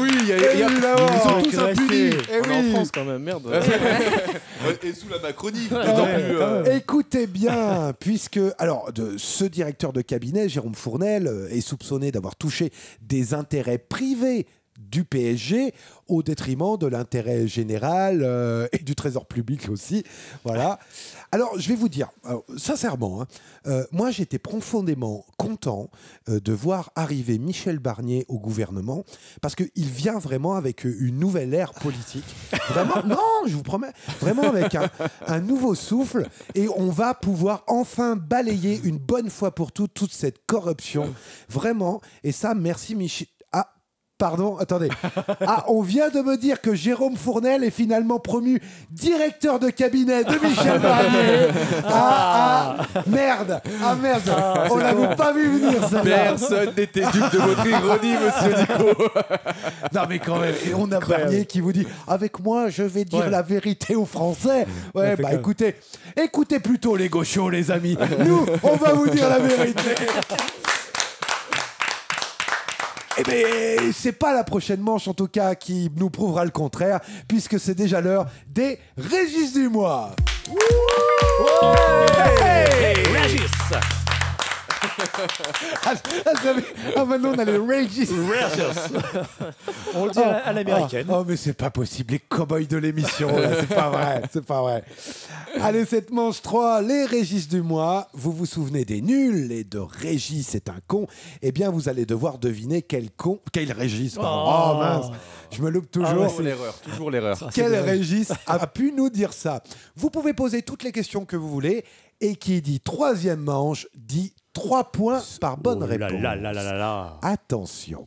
oui, ils sont tous impunis. On est en France quand même, merde. Et sous la Macronie. Écoutez bien, puisque ce directeur de cabinet, Jérôme Fournel, est soupçonné d'avoir touché des intérêts privés du PSG au détriment de l'intérêt général et du trésor public aussi. Voilà. Alors, je vais vous dire, sincèrement, moi, j'étais profondément content de voir arriver Michel Barnier au gouvernement parce qu'il vient vraiment avec une nouvelle ère politique. Vraiment, non, je vous promets, vraiment avec un nouveau souffle et on va pouvoir enfin balayer une bonne fois pour toutes toute cette corruption. Vraiment. Et ça, merci Michel. Pardon, attendez. On vient de me dire que Jérôme Fournel est finalement promu directeur de cabinet de Michel Barnier. Merde. On l'avait pas vu venir, ça. Personne n'était dupe de votre ironie, monsieur Nico. Non, mais quand même. Et on a Barnier qui vous dit, avec moi, je vais dire la vérité aux Français. Ouais, bah écoutez plutôt les gauchos, les amis. Nous, on va vous dire la vérité. Eh bien, c'est pas la prochaine manche, en tout cas, qui nous prouvera le contraire, puisque c'est déjà l'heure des Régis du mois. Hey, Régis. Maintenant on a les Regis. On le dit à l'américaine. Oh, mais c'est pas possible, les cow-boys de l'émission, là, c'est pas vrai. Allez, cette manche 3, les Régis du mois. Vous vous souvenez des nuls et de Régis est un con. Eh bien, vous allez devoir deviner quel Régis, pardon. Oh mince, je me loupe toujours. Toujours l'erreur. Quel Régis a pu nous dire ça? Vous pouvez poser toutes les questions que vous voulez. Et qui dit troisième manche dit 3 points par bonne réponse. Attention.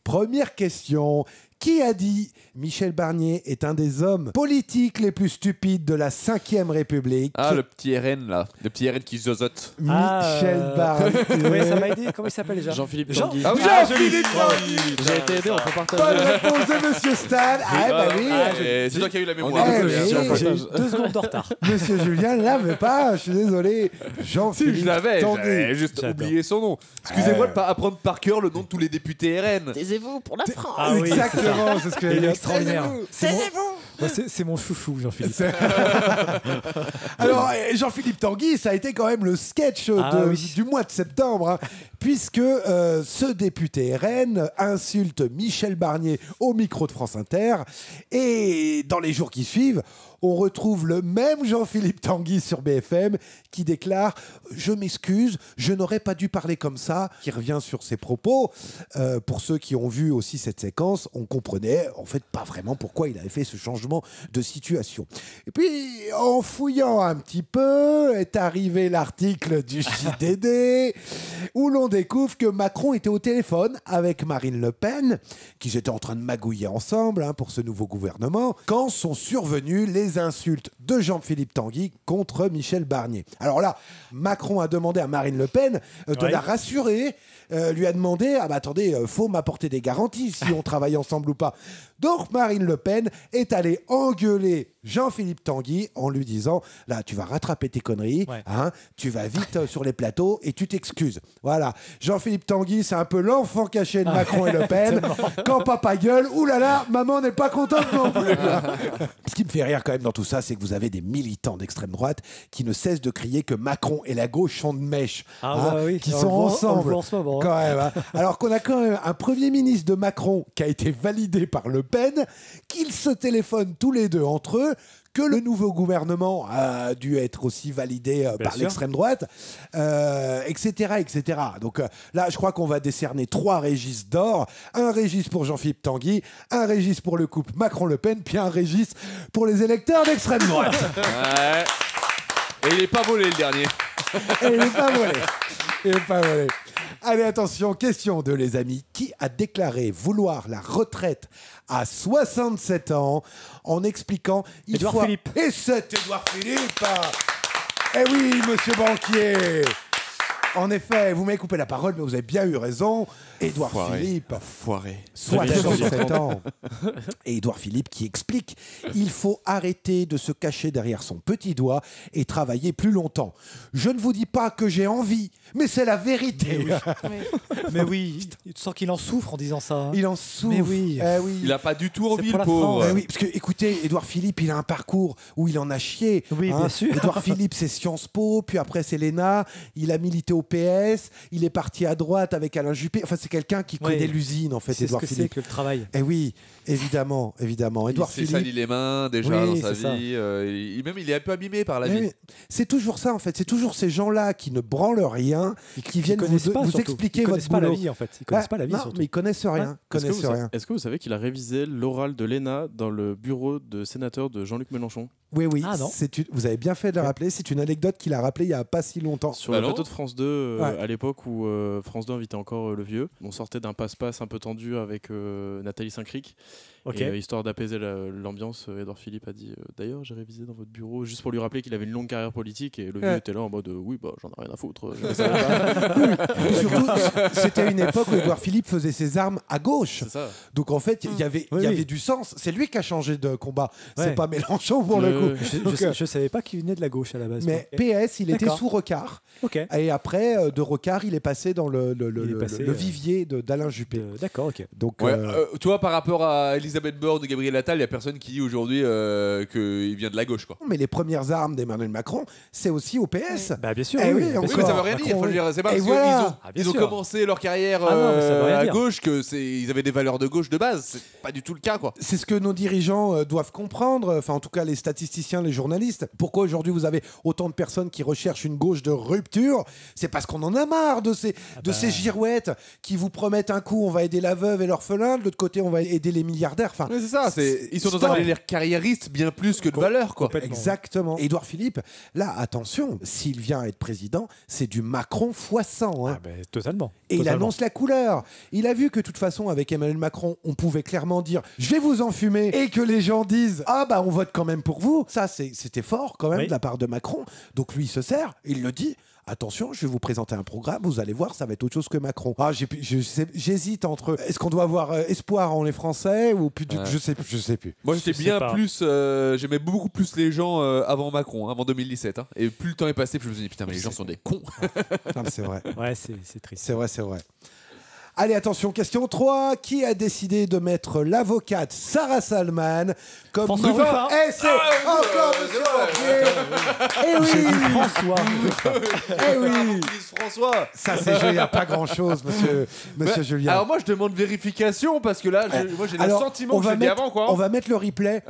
Première question. Qui a dit Michel Barnier est un des hommes politiques les plus stupides de la 5e République? Ah, le petit RN, là. Le petit RN qui zozote. Michel Barnier. Oui, ça m'a aidé. Comment il s'appelle déjà? Jean-Philippe Tanguy. Jean-Philippe Tanguy. J'ai été aidé, on peut partager. Bonne réponse de Monsieur Stan. C'est toi qui as eu la mémoire. J'ai eu 2 secondes de retard. Monsieur Julien ne l'avait pas, je suis désolé. Jean-Philippe Si, je l'avais, Tanguy. j'avais juste oublié son nom. Excusez-moi de pas apprendre par cœur le nom de tous les députés RN. Taisez-vous pour la France. Ah oui, exactement, c'est ce que il est extraordinaire. Taisez-vous. C'est mon chouchou, Jean-Philippe. Alors, Jean-Philippe Tanguy, ça a été quand même le sketch du mois de septembre, hein, puisque ce député RN insulte Michel Barnier au micro de France Inter. Et dans les jours qui suivent, on retrouve le même Jean-Philippe Tanguy sur BFM qui déclare « Je m'excuse, je n'aurais pas dû parler comme ça », qui revient sur ses propos. Pour ceux qui ont vu aussi cette séquence, on comprenait en fait pas vraiment pourquoi il avait fait ce changement de situation. Et puis, en fouillant un petit peu, est arrivé l'article du JDD où l'on découvre que Macron était au téléphone avec Marine Le Pen, qu'ils étaient en train de magouiller ensemble pour ce nouveau gouvernement, quand sont survenus les insultes de Jean-Philippe Tanguy contre Michel Barnier. Alors là, Macron a demandé à Marine Le Pen de la rassurer, lui a demandé « Ah bah attendez, faut m'apporter des garanties si on travaille ensemble ou pas ». Donc Marine Le Pen est allée engueuler Jean-Philippe Tanguy en lui disant « Là, tu vas rattraper tes conneries, tu vas vite sur les plateaux et tu t'excuses. » Voilà. Jean-Philippe Tanguy, c'est un peu l'enfant caché de Macron et Le Pen. Quand papa gueule, oulala, maman n'est pas contente non plus. Ce qui me fait rire quand même dans tout ça, c'est que vous avez des militants d'extrême droite qui ne cessent de crier que Macron et la gauche sont de mèche, qui sont ensemble. Quand même, alors qu'on a quand même un Premier ministre de Macron qui a été validé par Le Pen, qu'ils se téléphonent tous les deux entre eux, que le nouveau gouvernement a dû être aussi validé par l'extrême droite, etc., etc. Donc là, je crois qu'on va décerner 3 Régis d'or. Un Régis pour Jean-Philippe Tanguy, un Régis pour le couple Macron-Le Pen, puis un Régis pour les électeurs d'extrême droite. Ouais. Et il n'est pas volé, le dernier. Et il n'est pas volé. Il n'est pas volé. Allez, attention, question 2, les amis. Qui a déclaré vouloir la retraite à 67 ans en expliquant... Édouard Philippe. Et c'est Édouard Philippe. Eh oui, monsieur Banquier. En effet, vous m'avez coupé la parole, mais vous avez bien eu raison. Édouard Philippe. Foiré. 67 ans. Et Édouard Philippe qui explique il faut arrêter de se cacher derrière son petit doigt et travailler plus longtemps. Je ne vous dis pas que j'ai envie, mais c'est la vérité. Mais oui, tu sens qu'il en souffre en disant ça. Il en souffre. Mais oui. Oui. Il n'a pas du tout envie, pour le la pauvre. France. Oui, parce que, écoutez, Édouard Philippe, il a un parcours où il en a chié. Oui, bien sûr. Édouard Philippe, c'est Sciences Po, puis après c'est l'ENA. Il a milité au PS. Il est parti à droite avec Alain Juppé. Enfin, c'est quelqu'un qui connaît l'usine, en fait, c'est Édouard ce que Philippe. c'est que le travail. Eh oui, évidemment, évidemment. Il Édouard s'est Philippe. sali les mains déjà dans sa vie. Même il est un peu abîmé par la vie. C'est toujours ça, en fait. C'est toujours ces gens-là qui ne branlent rien, qui viennent vous expliquer votre boulot. Ils connaissent pas la vie, en fait. Ils connaissent pas la vie, surtout. Mais ils connaissent rien. Est-ce que vous savez qu'il a révisé l'oral de l'ENA dans le bureau de sénateur de Jean-Luc Mélenchon? Oui, oui. Ah, non. Vous avez bien fait de le rappeler. C'est une anecdote qu'il a rappelée il n'y a pas si longtemps. Sur le plateau de France 2, à l'époque où France 2 invitait encore le vieux, on sortait d'un passe-passe un peu tendu avec Nathalie Saint-Cric. Et, histoire d'apaiser l'ambiance, Édouard Philippe a dit d'ailleurs, j'ai révisé dans votre bureau, juste pour lui rappeler qu'il avait une longue carrière politique. Et le vieux était là en mode oui, bah j'en ai rien à foutre. Et surtout, c'était une époque où Édouard Philippe faisait ses armes à gauche. Ça. Donc en fait, il y avait du sens. C'est lui qui a changé de combat. C'est pas Mélenchon pour le coup. Je savais pas qu'il venait de la gauche à la base. Mais PS, il était sous Rocard. Et après, de Rocard, il est passé dans le vivier d'Alain Juppé. D'accord, ok. Donc, tu vois, par rapport à Elisabeth Elisabeth Borne ou Gabriel Attal, il n'y a personne qui dit aujourd'hui qu'il vient de la gauche, quoi. Mais les premières armes d'Emmanuel Macron, c'est aussi au PS. Bah bien sûr. Eh oui, oui, Oui, mais ça veut rien dire. Faut le dire. C'est pas parce qu'ils ont commencé leur carrière à gauche qu'ils avaient des valeurs de gauche de base. C'est pas du tout le cas, quoi. C'est ce que nos dirigeants doivent comprendre. Enfin, en tout cas, les statisticiens, les journalistes. Pourquoi aujourd'hui vous avez autant de personnes qui recherchent une gauche de rupture? C'est parce qu'on en a marre de ces girouettes qui vous promettent un coup on va aider la veuve et l'orphelin, de l'autre côté on va aider les milliardaires. Enfin, c'est ça. Ils sont dans un délire carriériste bien plus que de valeur, quoi. Exactement. Édouard Philippe, là, attention, s'il vient à être président, c'est du Macron x100. Hein. Totalement. Et il annonce la couleur. Il a vu que de toute façon, avec Emmanuel Macron, on pouvait clairement dire « je vais vous enfumer » et que les gens disent « ah bah on vote quand même pour vous ». Ça, c'était fort quand même de la part de Macron. Donc lui, il se sert, il le dit. Attention, je vais vous présenter un programme, vous allez voir, ça va être autre chose que Macron. Ah, j'hésite entre est-ce qu'on doit avoir espoir en les Français ou plus je sais plus. Moi, j'étais bien plus, j'aimais beaucoup plus les gens avant Macron, avant 2017. Hein. Et plus le temps est passé, plus je me suis dit putain, mais les gens sont des cons. Non, c'est vrai. Ouais, c'est triste. C'est vrai. Allez, attention, question 3. Qui a décidé de mettre l'avocate Sarah Salman comme François Ruffin. C'est encore monsieur. Eh oui, François Eh oui, François. Ça, c'est jeu, il n'y a pas grand-chose, monsieur Julien. Alors moi, je demande vérification parce que là, moi, j'ai le sentiment que je l'ai dit avant, quoi. On va mettre le replay.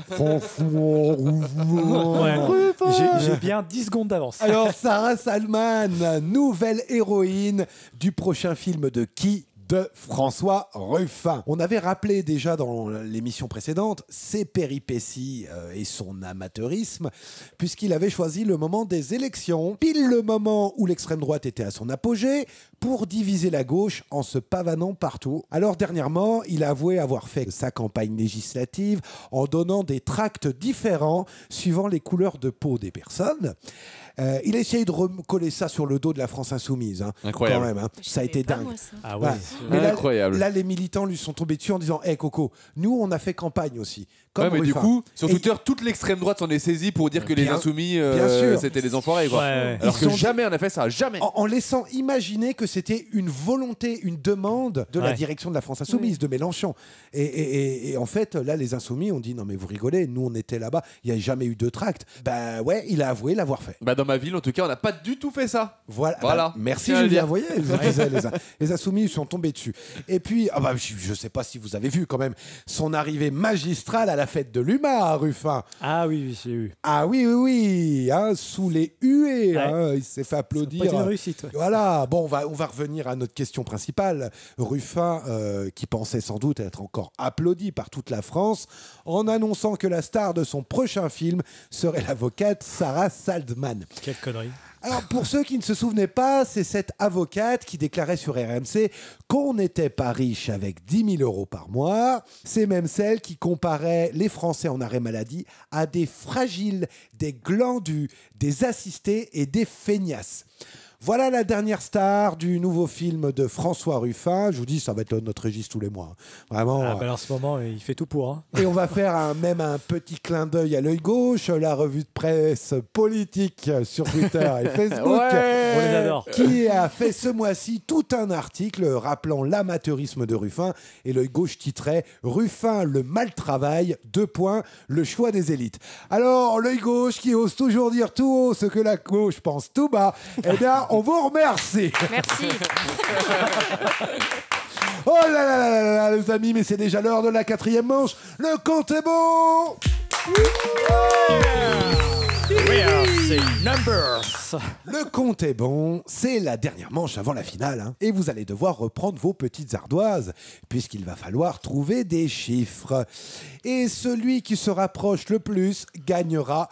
J'ai bien 10 secondes d'avance. Alors, Sarah Salman, nouvelle héroïne du prochain film de qui? De François Ruffin. On avait rappelé déjà dans l'émission précédente ses péripéties et son amateurisme, puisqu'il avait choisi le moment des élections, pile le moment où l'extrême droite était à son apogée, pour diviser la gauche en se pavanant partout. Alors dernièrement, il a avoué avoir fait sa campagne législative en donnant des tracts différents suivant les couleurs de peau des personnes. Il a essayé de recoller ça sur le dos de la France insoumise. Hein, incroyable. Quand même, hein. Ça a été dingue. Ah ouais, mais là, incroyable. Là, les militants lui sont tombés dessus en disant hey, Coco, nous, on a fait campagne aussi. Comme mais Ruffin. du coup, sur Twitter, toute l'extrême droite s'en est saisie pour dire que les insoumis, c'était des enfoirés. Quoi. Ouais. Alors que jamais on a fait ça. Jamais. En laissant imaginer que c'était une volonté, une demande de la direction de la France insoumise, de Mélenchon. Et en fait, là, les insoumis ont dit non, mais vous rigolez, nous, on était là-bas, il n'y a jamais eu de tract. Ben ouais, il a avoué l'avoir fait. Bah, dans ma ville, en tout cas, on n'a pas du tout fait ça. Voilà. Bah, merci Julien. Vous voyez, les insoumis sont tombés dessus. Et puis, je ne sais pas si vous avez vu quand même son arrivée magistrale à la fête de l'UMA à Ruffin. Ah oui, j'ai eu. Ah oui, hein, sous les huées, hein, il s'est fait applaudir. C'est pas une réussite. Ouais. Voilà. Bon, on va revenir à notre question principale. Ruffin, qui pensait sans doute être encore applaudi par toute la France, en annonçant que la star de son prochain film serait l'avocate Sarah Salman. Quelle connerie. Alors, pour ceux qui ne se souvenaient pas, c'est cette avocate qui déclarait sur RMC qu'on n'était pas riche avec 10 000 euros par mois. C'est même celle qui comparait les Français en arrêt maladie à des fragiles, des glandus, des assistés et des feignasses. Voilà la dernière star du nouveau film de François Ruffin. Je vous dis, ça va être notre registre tous les mois. Vraiment. Ah ben en ce moment, il fait tout pour. Hein. Et on va faire même un petit clin d'œil à l'œil gauche, la revue de presse politique sur Twitter et Facebook. On les adore. Qui a fait ce mois-ci tout un article rappelant l'amateurisme de Ruffin. Et l'œil gauche titrait « Ruffin, le mal-travail, : le choix des élites ». Alors, l'œil gauche qui ose toujours dire tout haut ce que la gauche pense tout bas, eh bien, on vous remercie. Merci. Oh là là là là là, les amis, mais c'est déjà l'heure de la 4e manche. Le compte est bon. Le compte est bon, c'est la dernière manche avant la finale. Hein. Et vous allez devoir reprendre vos petites ardoises, puisqu'il va falloir trouver des chiffres. Et celui qui se rapproche le plus gagnera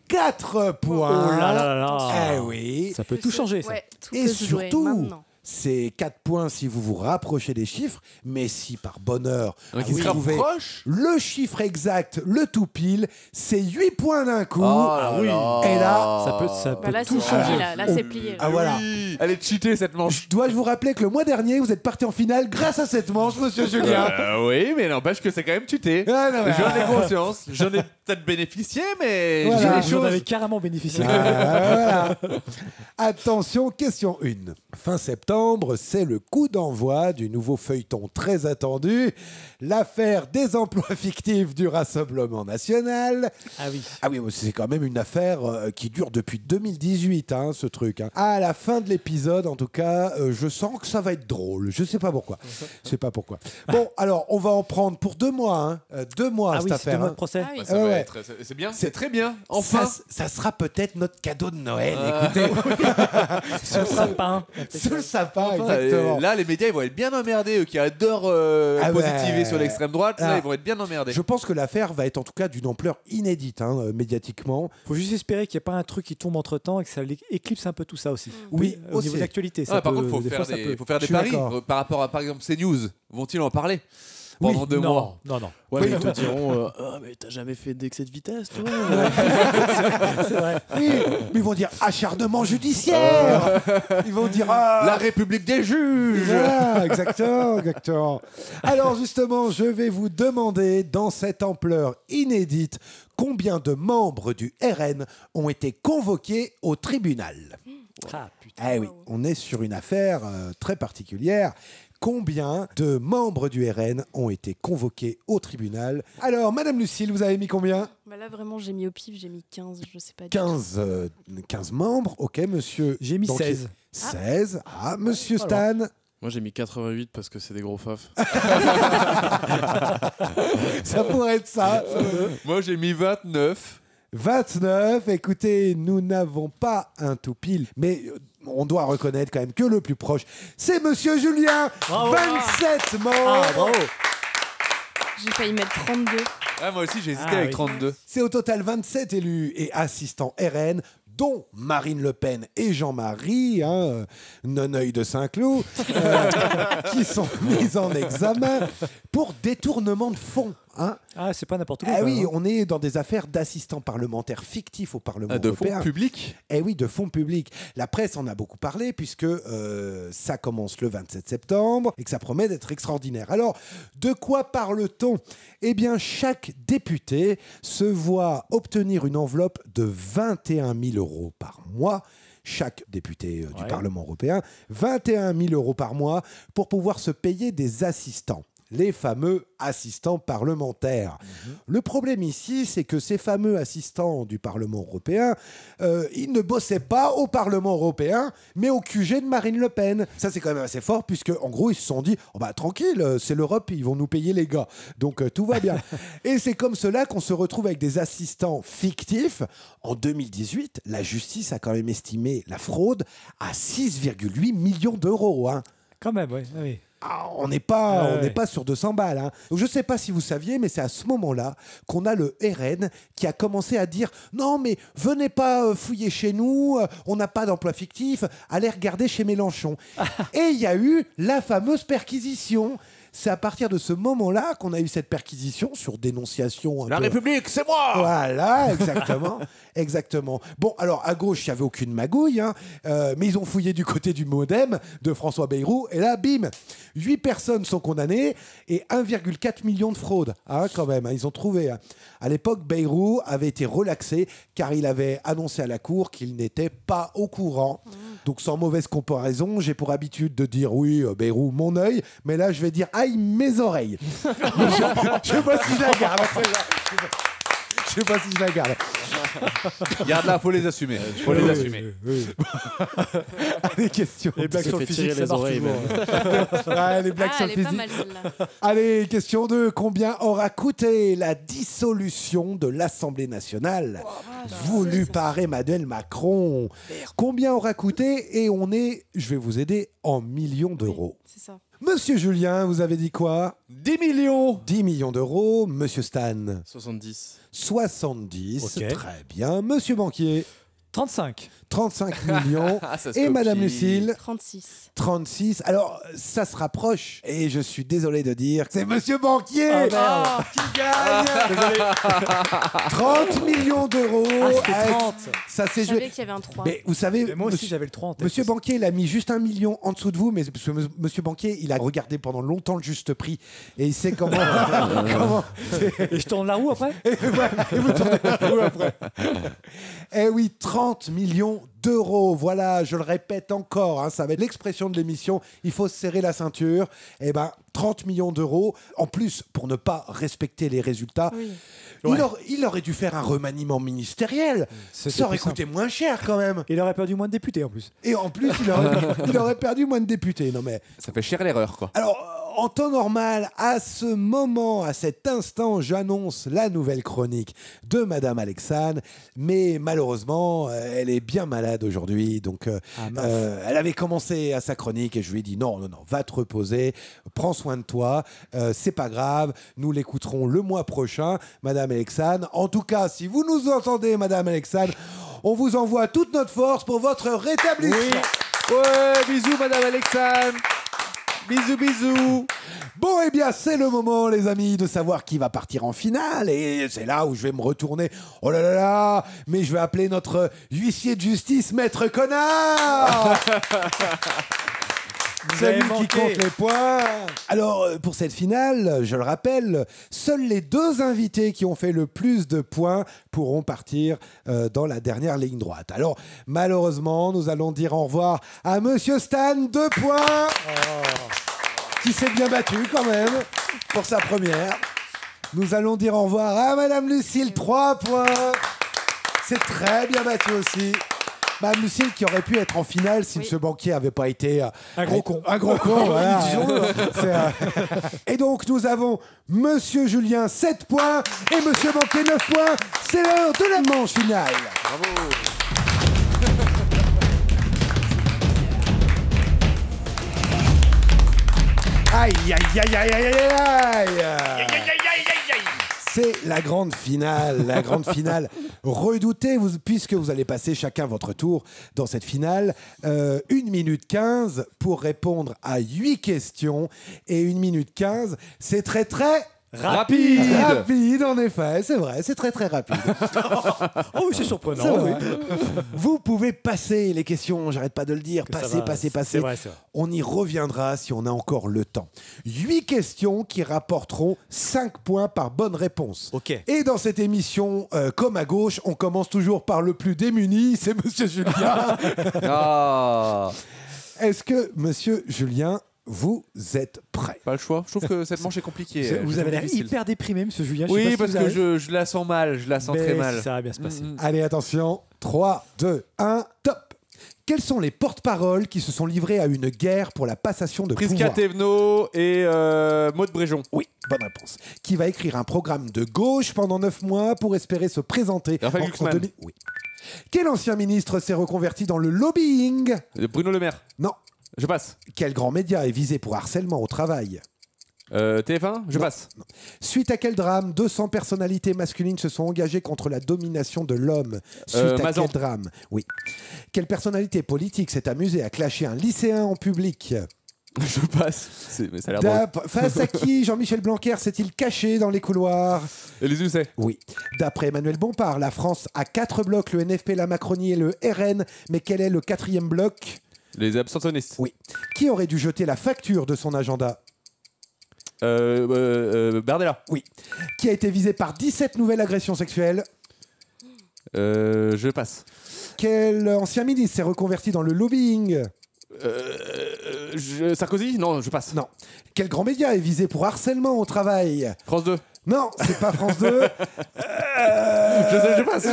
4 points. Oh là là là. Eh oui. Ça peut tout changer, ça. Ouais, tout Et peut se jouer surtout, maintenant. c'est 4 points si vous vous rapprochez des chiffres, mais si par bonheur qui vous se trouvez rapproche le chiffre exact, le tout pile, c'est 8 points d'un coup. Oh oui. Et là, ça peut Bah là, tout c'est changer. plié, là c'est plié. Ah voilà. Oui. Elle est cheatée cette manche. Dois-je vous rappeler que le mois dernier, vous êtes parti en finale grâce à cette manche, monsieur Julien. Oui, mais n'empêche que c'est quand même cheaté. Ah, non, mais- J'en ai conscience. J'en ai peut-être bénéficié, mais Voilà. j'ai les Vous en choses. avez carrément bénéficié. Voilà. Attention, question 1. Fin septembre, c'est le coup d'envoi du nouveau feuilleton très attendu, l'affaire des emplois fictifs du Rassemblement national. Ah oui. Ah oui, c'est quand même une affaire qui dure depuis 2018, hein, ce truc. Hein. À la fin de l'épisode, en tout cas, je sens que ça va être drôle. Je sais pas pourquoi. Je sais pas pourquoi. Bon, alors, on va en prendre pour 2 mois. Hein. 2 mois, cette affaire. 2 mois de hein. procès. Ah oui. Ça va être- c'est bien, c'est très bien. Enfin, Ça sera peut-être notre cadeau de Noël. Écoutez, Sur le sapin. sous le sapin, enfin, exactement. là, les médias, ils vont être bien emmerdés. Eux qui adorent positiver sur l'extrême droite, là, ils vont être bien emmerdés. Je pense que l'affaire va être en tout cas d'une ampleur inédite, hein, médiatiquement. Faut juste espérer qu'il n'y ait pas un truc qui tombe entre temps et que ça éclipse un peu tout ça aussi. Oui, au aussi. niveau de l'actualité. Ah, par contre, il faut faire des Je suis paris d'accord. par rapport à, par exemple, CNews. Vont-ils en parler pendant 2 mois? Non. Ouais, mais ils te diront ah, mais t'as jamais fait d'excès de vitesse, toi. C'est vrai. Oui, mais ils vont dire acharnement judiciaire. Ils vont dire La République des juges. Voilà, exactement. Alors justement, je vais vous demander, dans cette ampleur inédite, combien de membres du RN ont été convoqués au tribunal. Ah, putain. Eh oui, on est sur une affaire très particulière. Combien de membres du RN ont été convoqués au tribunal? Alors, Madame Lucille, vous avez mis combien? Bah là, vraiment, j'ai mis au pif, j'ai mis 15, je sais pas. 15 membres, ok, monsieur. J'ai mis Donc, 16. 16, monsieur Stan. Moi j'ai mis 88 parce que c'est des gros faf. Ça pourrait être ça. Moi, j'ai mis 29. 29, écoutez, nous n'avons pas un tout pile, mais on doit reconnaître quand même que le plus proche, c'est monsieur Julien. Bravo. 27 membres. Ah, bravo. J'ai failli mettre 32. Ah, moi aussi, j'ai hésité Ah, avec oui. 32. C'est au total 27 élus et assistants RN, dont Marine Le Pen et Jean-Marie, non-œil de Saint-Cloud, qui sont mis en examen pour détournement de fonds. Hein. Ah, c'est pas n'importe quoi. Ah quand oui, même, hein. on est dans des affaires d'assistants parlementaires fictifs au Parlement De fonds européen. publics. Eh oui, de fonds publics. La presse en a beaucoup parlé puisque ça commence le 27 septembre et que ça promet d'être extraordinaire. Alors, de quoi parle-t-on? Eh bien, chaque député se voit obtenir une enveloppe de 21 000 € par mois. Chaque député du Parlement européen, 21 000 € par mois pour pouvoir se payer des assistants. Les fameux assistants parlementaires. Le problème ici, c'est que ces fameux assistants du Parlement européen, ils ne bossaient pas au Parlement européen, mais au QG de Marine Le Pen. Ça, c'est quand même assez fort, puisque en gros, ils se sont dit, oh bah tranquille, c'est l'Europe, ils vont nous payer les gars. Donc tout va bien. Et c'est comme cela qu'on se retrouve avec des assistants fictifs. En 2018, la justice a quand même estimé la fraude à 6,8 millions d'euros. Hein. Quand même, oui. oui. Ah, on n'est pas sur 200 balles. Hein. Donc, je ne sais pas si vous saviez, mais c'est à ce moment-là qu'on a le RN qui a commencé à dire « Non, mais venez pas fouiller chez nous, on n'a pas d'emploi fictif, allez regarder chez Mélenchon. » Et il y a eu la fameuse perquisition. C'est à partir de ce moment-là qu'on a eu cette perquisition sur dénonciation. La République, c'est moi. Voilà, exactement. Exactement. Bon, alors à gauche, il n'y avait aucune magouille, hein, mais ils ont fouillé du côté du modem de François Bayrou, et là, bim, 8 personnes sont condamnées et 1,4 million de fraudes, hein, quand même. Hein, ils ont trouvé. Hein. À l'époque, Bayrou avait été relaxé car il avait annoncé à la cour qu'il n'était pas au courant. Donc, sans mauvaise comparaison, j'ai pour habitude de dire oui, Bayrou, mon œil, mais là, je vais dire aïe, mes oreilles. Je sais pas si je la garde. Je sais pas si je la garde. Garde-la, faut les assumer. Faut les assumer. Allez, question. Les blagues sur le physique, ça marche toujours. Les blagues sur le elle est pas physique. mal celle-là. Allez, question 2. Combien aura coûté la dissolution de l'Assemblée nationale voulue par Emmanuel Macron? Combien aura coûté? Et on est, je vais vous aider, en millions d'euros. C'est ça. Monsieur Julien, vous avez dit quoi? 10 millions. 10 millions d'euros. Monsieur Stan? 70. 70. Ok. Très bien. Monsieur Banquier? 35. 35 millions. Ça se Et copie. Madame Lucille 36. 36. Alors, ça se rapproche. Et je suis désolé de dire que c'est Monsieur Banquier qui gagne 30 millions d'euros. C'était 30. Ça s'est Je savais joué. qu'il y avait un 3. Mais vous savez, Mais moi aussi, j'avais le 3 en tête. Monsieur Banquier, il a mis juste 1 million en dessous de vous, mais parce que Monsieur Banquier, il a regardé pendant longtemps le juste prix et il sait comment. Et je tourne la roue après. Et vous tournez la roue après. Eh oui, 30 millions d'euros. Voilà, je le répète encore, hein, ça va être l'expression de l'émission. Il faut se serrer la ceinture. Eh ben, 30 millions d'euros. En plus, pour ne pas respecter les résultats, il aurait dû faire un remaniement ministériel. Ça aurait coûté moins cher quand même. Il aurait perdu moins de députés en plus. Et en plus, il aurait perdu moins de députés. Non mais ça fait cher l'erreur, quoi. Alors, en temps normal, à ce moment, à cet instant, j'annonce la nouvelle chronique de Madame Alexandre. Mais malheureusement, elle est bien malade aujourd'hui. Donc, elle avait commencé à sa chronique et je lui ai dit non, va te reposer, prends soin de toi. C'est pas grave, nous l'écouterons le mois prochain, Madame Alexandre. En tout cas, si vous nous entendez, Madame Alexandre, on vous envoie toute notre force pour votre rétablissement. Oui. Ouais, bisous, Madame Alexandre. Bisous, bisous. Bon, eh bien, c'est le moment, les amis, de savoir qui va partir en finale. Et c'est là où je vais me retourner. Oh là là là, mais je vais appeler notre huissier de justice, Maître Connard. C'est lui qui compte les points. Alors, pour cette finale, je le rappelle, seuls les 2 invités qui ont fait le plus de points pourront partir dans la dernière ligne droite. Alors, malheureusement, nous allons dire au revoir à Monsieur Stan, 2 points, qui s'est bien battu quand même pour sa première. Nous allons dire au revoir à Madame Lucille, 3 points. C'est très bien battu aussi. Madame Lucille qui aurait pu être en finale si M. Banquier n'avait pas été un gros con. Un gros con, voilà. Et donc nous avons Monsieur Julien 7 points et Monsieur Banquier 9 points. C'est l'heure de la manche finale. Bravo. Aïe, aïe, aïe, aïe, aïe, aïe, aïe. C'est la grande finale redoutée, puisque vous allez passer chacun votre tour dans cette finale. 1 minute 15 pour répondre à 8 questions. Et 1 minute 15, c'est très très... Rapide, en effet, c'est vrai, c'est très très rapide. Oh oui, c'est surprenant. C'est vrai. Vous pouvez passer les questions, j'arrête pas de le dire, passer. C'est vrai. On y reviendra si on a encore le temps. 8 questions qui rapporteront 5 points par bonne réponse. Ok. Et dans cette émission, comme à gauche, on commence toujours par le plus démuni, c'est Monsieur Julien. Est-ce que Monsieur Julien, vous êtes prêt? Pas le choix. Je trouve que cette manche est compliquée. Vous avez l'air hyper déprimé, Monsieur Julien. Oui, parce que je la sens mal. Je la sens très mal. Ça va bien se passer. Allez, attention. 3, 2, 1, top. Quels sont les porte-paroles qui se sont livrés à une guerre pour la passation de Prisca pouvoir? Thévenot et Maud Bréjon. Oui, bonne réponse. Qui va écrire un programme de gauche pendant 9 mois pour espérer se présenter Raphaël Glucksmann. Oui. Quel ancien ministre s'est reconverti dans le lobbying? Bruno Le Maire. Non. Je passe. Quel grand média est visé pour harcèlement au travail? TF1, je passe. Non. Suite à quel drame 200 personnalités masculines se sont engagées contre la domination de l'homme? Suite à Mazan. quel drame? Oui. Quelle personnalité politique s'est amusée à clasher un lycéen en public? Je passe. Mais ça a l'air drôle. Face à qui Jean-Michel Blanquer s'est-il caché dans les couloirs? Élise Lucet. Oui. D'après Emmanuel Bompard, la France a 4 blocs, le NFP, la Macronie et le RN. Mais quel est le 4e bloc? Les abstentionnistes. Oui. Qui aurait dû jeter la facture de son agenda? Bardella. Oui. Qui a été visé par 17 nouvelles agressions sexuelles? Je passe. Quel ancien ministre s'est reconverti dans le lobbying? Sarkozy? Non, je passe. Non. Quel grand média est visé pour harcèlement au travail? France 2. Non, c'est pas France 2. Je passe.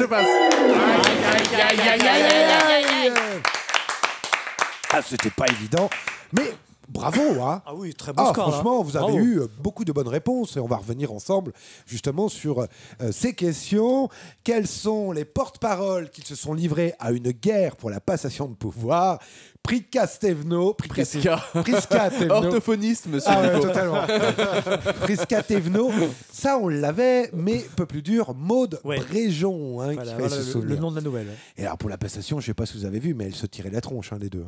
Ah, c'était pas évident, mais bravo, hein. Ah oui, très bon score. Franchement, vous avez eu beaucoup de bonnes réponses et on va revenir ensemble justement sur ces questions. Quels sont les porte-paroles qui se sont livrés à une guerre pour la passation de pouvoir? Prisca Thévenot. Prisca. Prisca Thévenot. Orthophoniste, monsieur. Ah ouais, Nico. totalement. Prisca Thévenot. Ça, on l'avait, mais un peu plus dur, Maude Bréjon, hein, qui fait ce souvenir. Le nom de la nouvelle. Et alors, pour la passation, je ne sais pas si vous avez vu, mais elle se tirait la tronche, hein, les deux.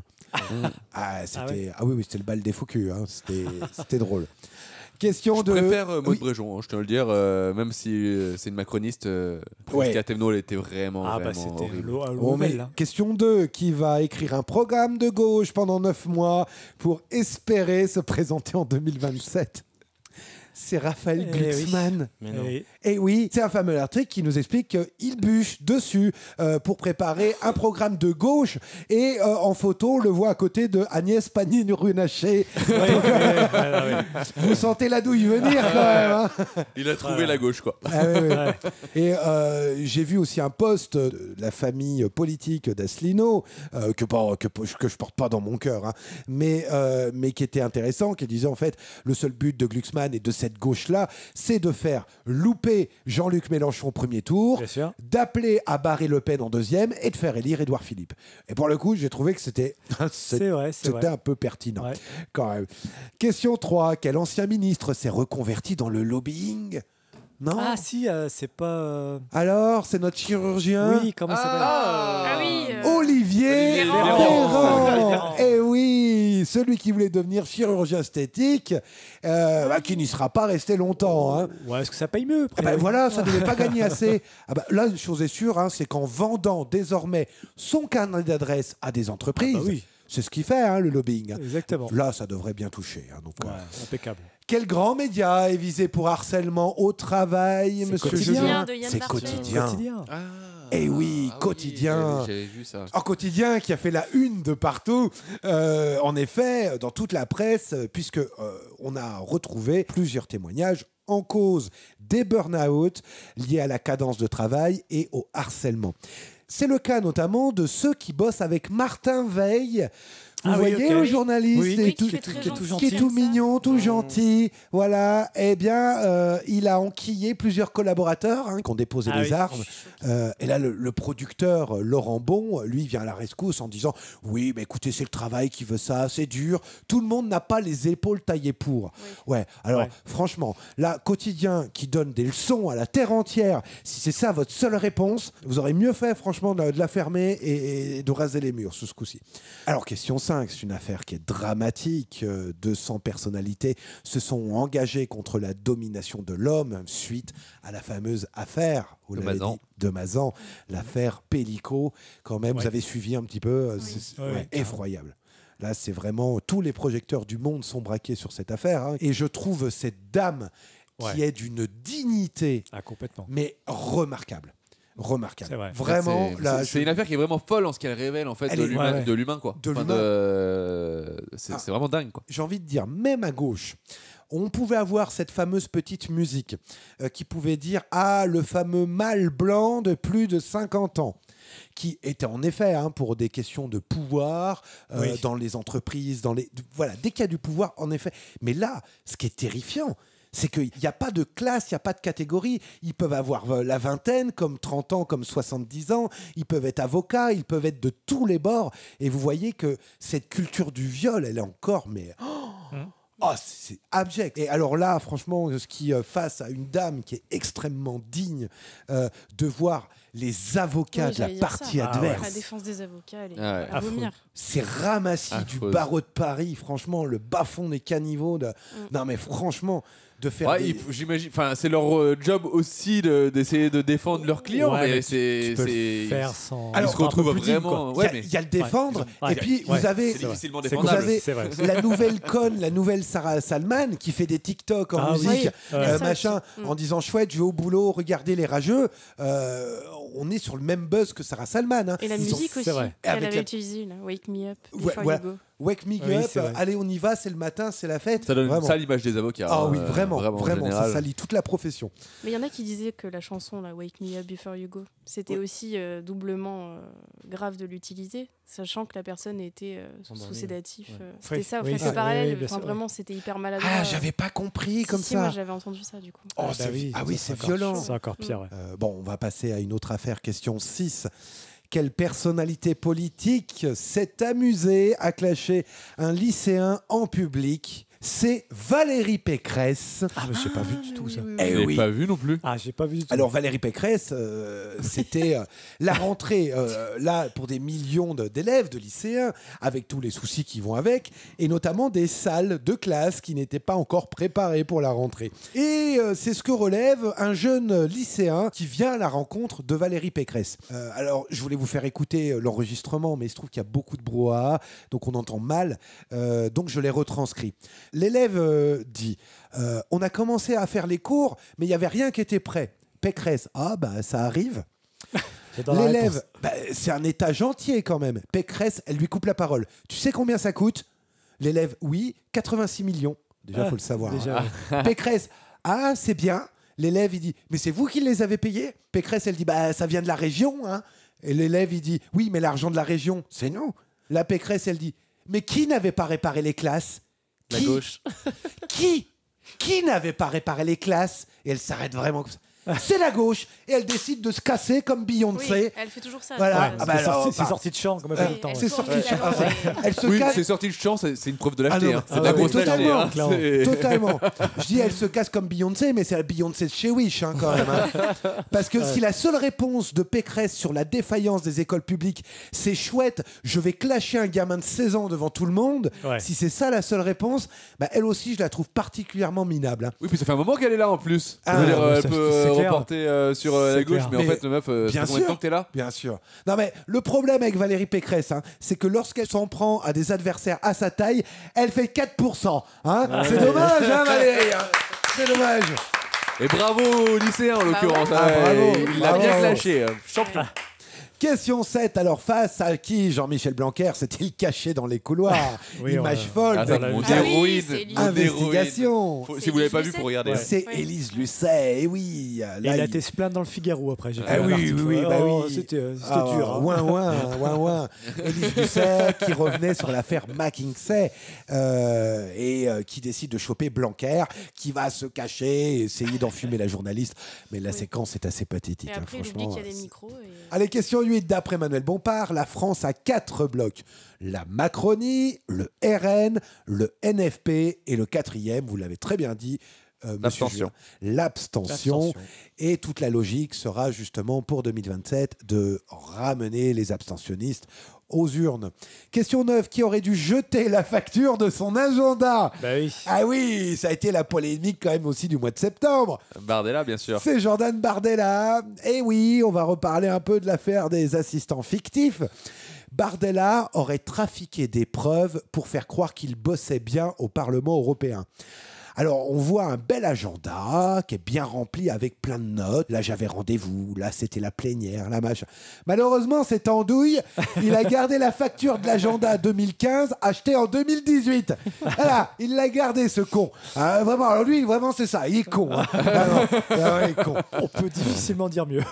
Oui, c'était le bal des faux culs. Hein. C'était drôle. Question je de. préfère Maude Bréjon, hein, je tiens à le dire, même si c'est une macroniste. Prisca Thévenot, elle était vraiment horrible. Question 2, qui va écrire un programme de gauche pendant 9 mois pour espérer se présenter en 2027? C'est Raphaël Glucksmann. Et oui, c'est un fameux article qui nous explique qu'il bûche dessus pour préparer un programme de gauche et en photo, on le voit à côté de Agnès Pannier-Runacher. Vous sentez la douille venir quand même. Hein. Il a trouvé la gauche, quoi. Et j'ai vu aussi un post de la famille politique d'Asselineau que je porte pas dans mon cœur, hein, mais qui était intéressant, qui disait en fait le seul but de Glucksmann et de cette gauche-là, c'est de faire louper Jean-Luc Mélenchon au premier tour, d'appeler à barrer Le Pen en deuxième et de faire élire Édouard Philippe. Et pour le coup, j'ai trouvé que c'était un peu pertinent quand même. Question 3. Quel ancien ministre s'est reconverti dans le lobbying? Non. Ah si, c'est pas... Alors, c'est notre chirurgien. Oui, comment ça s'appelle Olivier Véran. Eh oui, celui qui voulait devenir chirurgien esthétique, qui n'y sera pas resté longtemps. Hein. Ouais, est-ce que ça paye mieux voilà, ça ne devait pas gagner assez. Là, une chose est sûre, hein, c'est qu'en vendant désormais son carnet d'adresse à des entreprises, c'est ce qu'il fait, hein, le lobbying. Exactement. Là, ça devrait bien toucher. Hein, donc, impeccable. Quel grand média est visé pour harcèlement au travail, monsieur Quotidien Julien? de Yann C'est Barthès. Quotidien. Eh oui, Quotidien. J'avais vu ça. Quotidien qui a fait la une de partout, en effet, dans toute la presse, puisque on a retrouvé plusieurs témoignages en cause des burn-out liés à la cadence de travail et au harcèlement. C'est le cas notamment de ceux qui bossent avec Martin Veil. Vous voyez le journaliste qui est tout mignon, tout gentil. Voilà. Eh bien, il a enquillé plusieurs collaborateurs qui ont déposé les armes. Et là, le producteur Laurent Bon, lui, vient à la rescousse en disant « Oui, mais écoutez, c'est le travail qui veut ça, c'est dur. Tout le monde n'a pas les épaules taillées pour. » Alors, franchement, là, Quotidien qui donne des leçons à la terre entière, si c'est ça votre seule réponse, vous aurez mieux fait, franchement, de la fermer et de raser les murs ce coup-ci. Alors, question 5. C'est une affaire qui est dramatique. 200 personnalités se sont engagées contre la domination de l'homme suite à la fameuse affaire de Mazan, l'affaire Pellico. Quand même, vous avez suivi un petit peu. C'est effroyable. Là, c'est vraiment... Tous les projecteurs du monde sont braqués sur cette affaire. Hein. Et je trouve cette dame qui est d'une dignité mais remarquable. C'est vrai. Vraiment, c'est une affaire qui est vraiment folle en ce qu'elle révèle en fait de l'humain quoi. C'est vraiment dingue quoi. J'ai envie de dire, même à gauche, on pouvait avoir cette fameuse petite musique qui pouvait dire le fameux mâle blanc de plus de 50 ans. Qui était en effet pour des questions de pouvoir dans les entreprises, dès qu'il y a du pouvoir, en effet. Mais là, ce qui est terrifiant, c'est qu'il n'y a pas de classe, il n'y a pas de catégorie. Ils peuvent avoir la vingtaine, comme 30 ans, comme 70 ans. Ils peuvent être avocats, ils peuvent être de tous les bords. Et vous voyez que cette culture du viol, elle est encore... c'est abject. Et alors là, franchement, ce qui face à une dame qui est extrêmement digne de voir les avocats de la partie adverse. La défense des avocats, elle est à vomir. C'est ramassis du barreau de Paris, franchement, le bas-fond des caniveaux. Non mais franchement... de faire j'imagine, c'est leur job aussi d'essayer de défendre leurs clients, mais tu peux le faire sans... Alors, ils se retrouvent vraiment... Il y a le défendre, et puis vous avez la nouvelle conne, la nouvelle Sarah Salman qui fait des TikTok en musique, machin, en disant chouette, je vais au boulot, regardez les rageux. On est sur le même buzz que Sarah Salman. Hein. Et la musique aussi, qu'elle avait utilisée, Wake Me Up, Before You Go. Wake Me Up, allez on y va, c'est le matin, c'est la fête. Ça donne une sale image des avocats. Ah oui, vraiment, ça salit toute la profession. Mais il y en a qui disaient que la chanson Wake Me Up Before You Go, c'était aussi doublement grave de l'utiliser, sachant que la personne était sous sédatif. C'était ça, en fait, le parallèle. Vraiment, c'était hyper maladroit. Ah, j'avais pas compris comme ça. Moi, j'avais entendu ça du coup. C'est violent. C'est encore pire. Bon, on va passer à une autre affaire, question 6. quelle personnalité politique s'est amusée à clasher un lycéen en public? C'est Valérie Pécresse. Ah, mais j'ai pas vu du tout ça. Je l'ai pas vu non plus. Ah, j'ai pas vu du tout. Alors Valérie Pécresse, c'était la rentrée là pour des millions d'élèves, de lycéens, avec tous les soucis qui vont avec, et notamment des salles de classe qui n'étaient pas encore préparées pour la rentrée. Et c'est ce que relève un jeune lycéen qui vient à la rencontre de Valérie Pécresse. Alors je voulais vous faire écouter l'enregistrement, mais il se trouve qu'il y a beaucoup de brouhaha, donc on entend mal, donc je l'ai retranscrit. L'élève dit on a commencé à faire les cours, mais il n'y avait rien qui était prêt. Pécresse, ah bah ça arrive. L'élève, c'est un étage entier quand même. Pécresse, elle lui coupe la parole. Tu sais combien ça coûte? L'élève, oui, 86 millions. Déjà, faut le savoir. Déjà, hein. Pécresse, ah c'est bien. L'élève, il dit, mais c'est vous qui les avez payés? Pécresse, elle dit, bah ça vient de la région. Hein. Et l'élève, il dit, oui, mais l'argent de la région, c'est nous. La Pécresse, elle dit, mais qui n'avait pas réparé les classes? La gauche. Qui n'avait pas réparé les classes? Et elle s'arrête vraiment comme ça. C'est la gauche, et elle décide de se casser comme Beyoncé. Oui, elle fait toujours ça. Voilà. Ouais, ah bah c'est sorti de champ, comme elle fait tout le temps. C'est sorti de champ. Elle se Oui, casse. c'est sorti de champ, c'est une preuve de lâcheté. Ah non, C'est de la grosse lâcheté. totalement, totalement. Je dis elle se casse comme Beyoncé, mais c'est la Beyoncé de chez Wish hein, quand même. Hein. Parce que si la seule réponse de Pécresse sur la défaillance des écoles publiques, c'est chouette, je vais clasher un gamin de 16 ans devant tout le monde, si c'est ça la seule réponse, bah, elle aussi je la trouve particulièrement minable. Hein. Oui, puis ça fait un moment qu'elle est là en plus. Ah, je veux dire, elle ça, peut reporter sur la gauche, mais en fait, meuf, bien ça fait combien de temps que t'es là? Bien sûr. Non mais le problème avec Valérie Pécresse, hein, c'est que lorsqu'elle s'en prend à des adversaires à sa taille, elle fait 4%. Hein. C'est dommage, hein, Valérie. Hein. C'est dommage. Et bravo aux lycéens en l'occurrence. Bravo. Il l'a bien clashé. Champion. Question 7, alors face à qui Jean-Michel Blanquer s'est-il caché dans les couloirs? Image folle, investigation. Si vous l'avez pas vu, faut regarder. C'est Élise Lucet, et oui. Là, il a été se plaindre dans le Figaro après. Oui. C'était dur. Ouin. Élise Lucet qui revenait sur l'affaire McKinsey et qui décide de choper Blanquer, qui va se cacher et essayer d'enfumer la journaliste. Mais la séquence est assez pathétique. Et après, il oublie qu'il y a des micros. Allez, question 8. D'après Manuel Bompard, la France a 4 blocs. La Macronie, le RN, le NFP et le 4e, vous l'avez très bien dit, l'abstention. L'abstention. Et toute la logique sera justement pour 2027 de ramener les abstentionnistes aux urnes. Question 9. Qui aurait dû jeter la facture de son agenda? Ah oui, ça a été la polémique quand même aussi du mois de septembre. Bardella, bien sûr. C'est Jordan Bardella. Et oui, on va reparler un peu de l'affaire des assistants fictifs. Bardella aurait trafiqué des preuves pour faire croire qu'il bossait bien au Parlement européen. Alors, on voit un bel agenda qui est bien rempli avec plein de notes. Là, j'avais rendez-vous. Là, c'était la plénière, la machin. Malheureusement, cette andouille, il a gardé la facture de l'agenda 2015 achetée en 2018. Voilà, il l'a gardé, ce con. Vraiment, alors lui, vraiment, c'est ça. Il est con. Hein. Il est con. On peut difficilement dire mieux.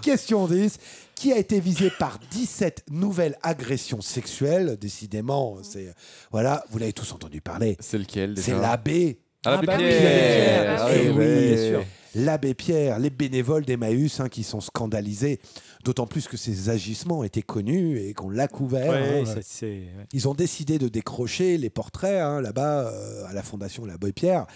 Question 10. Qui a été visé par 17 nouvelles agressions sexuelles. Décidément, c'est... Voilà, vous l'avez tous entendu parler. C'est lequel déjà? C'est l'abbé. L'abbé Pierre. Oui, bien sûr. L'abbé Pierre, les bénévoles d'Emmaüs qui sont scandalisés, d'autant plus que ces agissements étaient connus et qu'on l'a couvert. Ils ont décidé de décrocher les portraits là-bas à la fondation L'Abbé Pierre,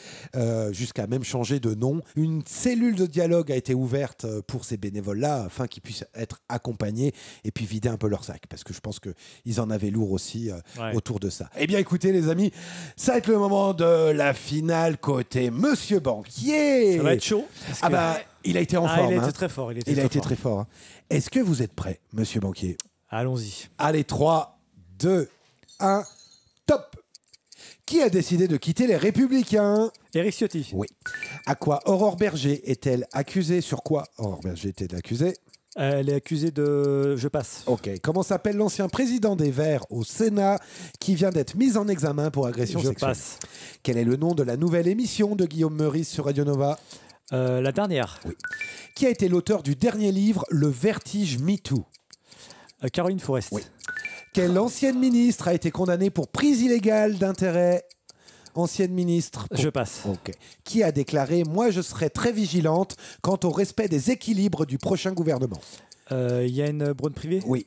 jusqu'à même changer de nom. Une cellule de dialogue a été ouverte pour ces bénévoles-là afin qu'ils puissent être accompagnés et puis vider un peu leur sac, parce que je pense qu'ils en avaient lourd aussi autour de ça. Eh bien écoutez les amis, ça va être le moment de la finale côté Monsieur Banquier. Ça va être chaud. Il a été en forme. Il a été très fort. Il a été très fort. Est-ce que vous êtes prêt, Monsieur Banquier? Allons-y. Allez, 3, 2, 1, top. Qui a décidé de quitter les Républicains? Éric Ciotti. Oui. À quoi Aurore Berger est-elle accusée? Sur quoi Aurore Berger est-elle accusée? Elle est accusée de... Je passe. Ok. Comment s'appelle l'ancien président des Verts au Sénat qui vient d'être mis en examen pour agression sexuelle? Je passe. Quel est le nom de la nouvelle émission de Guillaume Meurice sur Radio Nova? La dernière. Oui. Qui a été l'auteur du dernier livre, Le Vertige MeToo? Caroline Forest. Oui. Quelle ancienne ministre a été condamnée pour prise illégale d'intérêt? Ancienne ministre. Je passe. Ok. Qui a déclaré « Moi, je serai très vigilante quant au respect des équilibres du prochain gouvernement ». Yann Braun-Privé. Oui.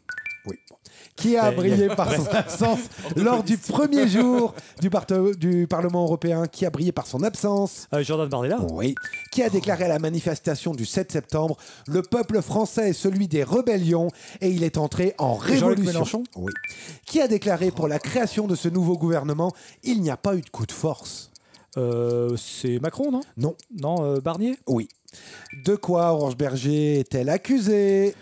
Qui a brillé par son absence lors du premier jour du Parlement européen. Qui a brillé par son absence. Jordan Bardella. Oui. Qui a déclaré à la manifestation du 7 septembre « Le peuple français est celui des rébellions et il est entré en révolution. » Jean-Luc Mélenchon. Oui. Qui a déclaré pour la création de ce nouveau gouvernement « Il n'y a pas eu de coup de force ». C'est Macron, non? Non, Barnier. Oui. De quoi Orange Berger est-elle accusée?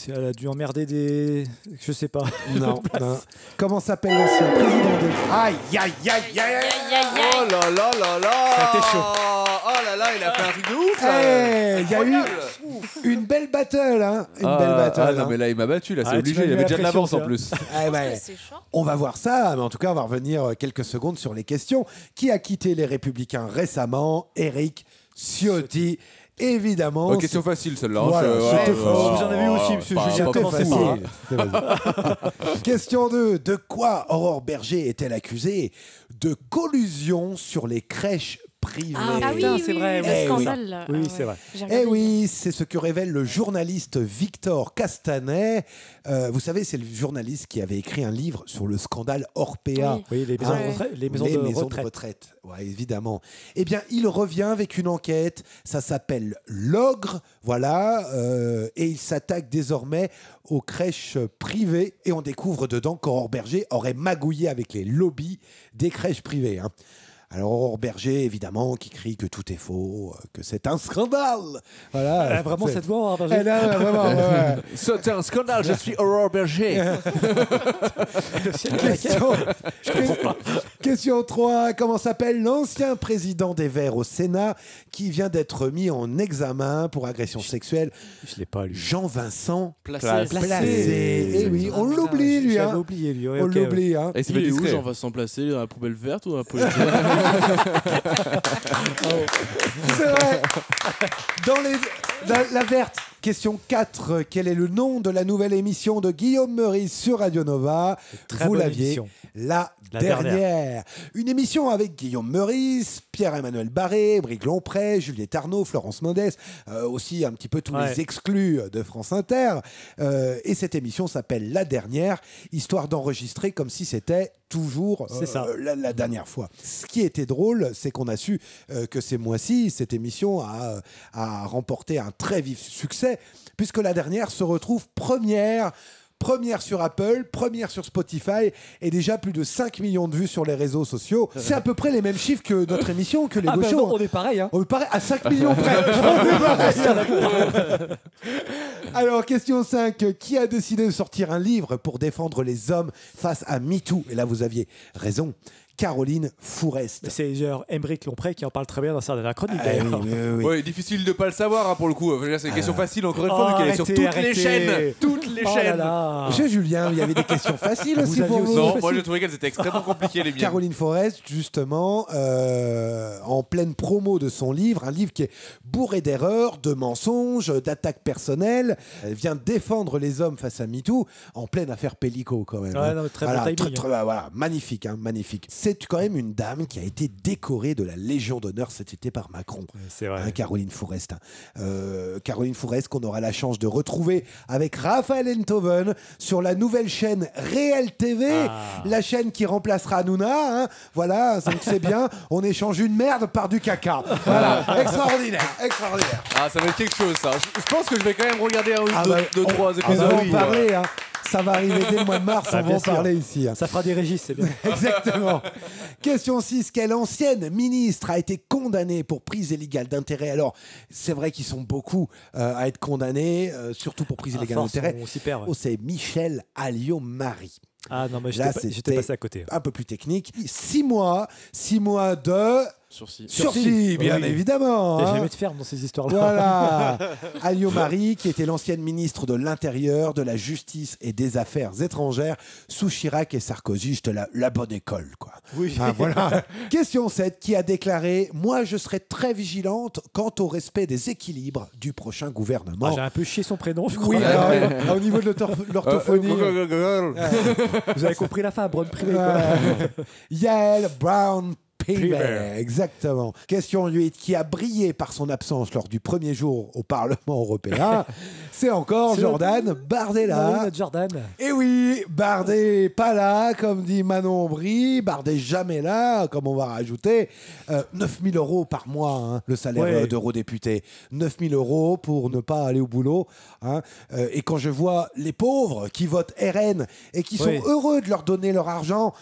Elle a dû emmerder des... Je sais pas. Non. Comment s'appelle l'ancien président de... Aïe. Oh là là là là. Ça a été chaud. Oh là là, il a fait un truc de ouf. Il y a eu une belle battle, hein. Non, mais là, il m'a battu, là, c'est obligé. Il avait déjà de l'avance en plus. On va voir ça, mais en tout cas, on va revenir quelques secondes sur les questions. Qui a quitté les Républicains récemment? Éric Ciotti. Évidemment. Question facile celle-là. Voilà, vous en avez eu aussi, monsieur Julien. Commencez pas. Question 2. De quoi Aurore Berger est-elle accusée? De collusion sur les crèches privées. C'est vrai, le scandale. Là. Oui, c'est vrai. Oui, c'est ce que révèle le journaliste Victor Castanet. Vous savez, c'est le journaliste qui avait écrit un livre sur le scandale Orpea. Oui, les maisons de retraite. Ouais, évidemment. Eh bien, il revient avec une enquête. Ça s'appelle L'Ogre, voilà. Et il s'attaque désormais aux crèches privées. Et on découvre dedans qu'Aurore Berger aurait magouillé avec les lobbies des crèches privées. Alors Aurore Berger, évidemment, qui crie que tout est faux, que c'est un scandale. Voilà. Elle a vraiment cette voix, Aurore Berger. Elle a vraiment. Ouais. C'est un scandale, je suis Aurore Berger. Question 3. Comment s'appelle l'ancien président des Verts au Sénat qui vient d'être mis en examen pour agression sexuelle? Je l'ai pas lu. Jean-Vincent Placé. Et oui, on l'oublie, lui. J'avais oublié, lui. On l'oublie. Et c'est où Jean-Vincent Placé, dans la poubelle verte ou dans la poubelle C'est vrai. Dans la verte. Question 4. Quel est le nom de la nouvelle émission de Guillaume Meurice sur Radio Nova? Vous l'aviez. Émission. La dernière. Une émission avec Guillaume Meurice, Pierre-Emmanuel Barré, Brigue Lompré, Juliette Arnaud, Florence Modeste, aussi un petit peu tous les exclus de France Inter. Et cette émission s'appelle La Dernière, histoire d'enregistrer comme si c'était toujours la dernière fois. Ce qui était drôle, c'est qu'on a su que ces mois-ci, cette émission a remporté un très vif succès, puisque La Dernière se retrouve première sur Apple, première sur Spotify et déjà plus de 5 millions de vues sur les réseaux sociaux. C'est à peu près les mêmes chiffres que notre émission, que les Gauchos. On est pareil. Hein. On est pareil à 5 millions près. On est pareil. Alors, question 5. Qui a décidé de sortir un livre pour défendre les hommes face à MeToo? Et là, vous aviez raison. Caroline Fourest. C'est genre Émeric Lompré qui en parle très bien dans sa dernière chronique. Oui, difficile de ne pas le savoir pour le coup. C'est une question facile encore une fois, vu qu'elle est sur toutes les chaînes. Toutes les chaînes. Monsieur Julien, il y avait des questions faciles aussi pour vous. Non, moi je trouvais qu'elles étaient extrêmement compliquées les miennes. Caroline Fourest, justement, en pleine promo de son livre, un livre qui est bourré d'erreurs, de mensonges, d'attaques personnelles. Elle vient défendre les hommes face à MeToo en pleine affaire Pellico quand même. Ouais, non, très bon timing. Voilà, magnifique, magnifique. C'est quand même une dame qui a été décorée de la Légion d'honneur cet été par Macron. C'est vrai. Caroline Fourest. Caroline Fourest qu'on aura la chance de retrouver avec Raphaël Enthoven sur la nouvelle chaîne Réel TV, la chaîne qui remplacera Hanouna. Voilà, donc c'est bien. On échange une merde par du caca. Voilà, extraordinaire. Ah, ça va être quelque chose ça. Je pense que je vais quand même regarder deux, trois épisodes. On va en parler, hein. Ça va arriver dès le mois de mars, on va en parler ici. Ça fera des régis, c'est bien. Exactement. Question 6. Quelle ancienne ministre a été condamnée pour prise illégale d'intérêt? Alors, c'est vrai qu'ils sont beaucoup à être condamnés, surtout pour prise illégale d'intérêt. C'est Michel Alliot-Marie. Ah non, mais j'étais passé à côté. Un peu plus technique. 6 mois de... Sursis, bien évidemment. Il n'y a jamais de ferme dans ces histoires-là. Voilà. Alliot-Marie, qui était l'ancienne ministre de l'Intérieur, de la Justice et des Affaires étrangères sous Chirac et Sarkozy. J'étais la bonne école, quoi. Oui. Voilà. Question 7, qui a déclaré « Moi, je serai très vigilante quant au respect des équilibres du prochain gouvernement. » J'ai un peu chié son prénom, je crois. Oui, alors, au niveau de l'orthophonie. Vous avez compris la fin, Braun Privé. Yael Brown Piver, exactement. Question 8, qui a brillé par son absence lors du premier jour au Parlement européen. C'est encore Jordan Bardella. Oui, notre Jordan. Et oui, Bardet pas là, comme dit Manon Aubry. Bardet jamais là, comme on va rajouter. 9 000 € par mois, hein, le salaire d'eurodéputé. 9 000 € pour ne pas aller au boulot. Hein. Et quand je vois les pauvres qui votent RN et qui sont heureux de leur donner leur argent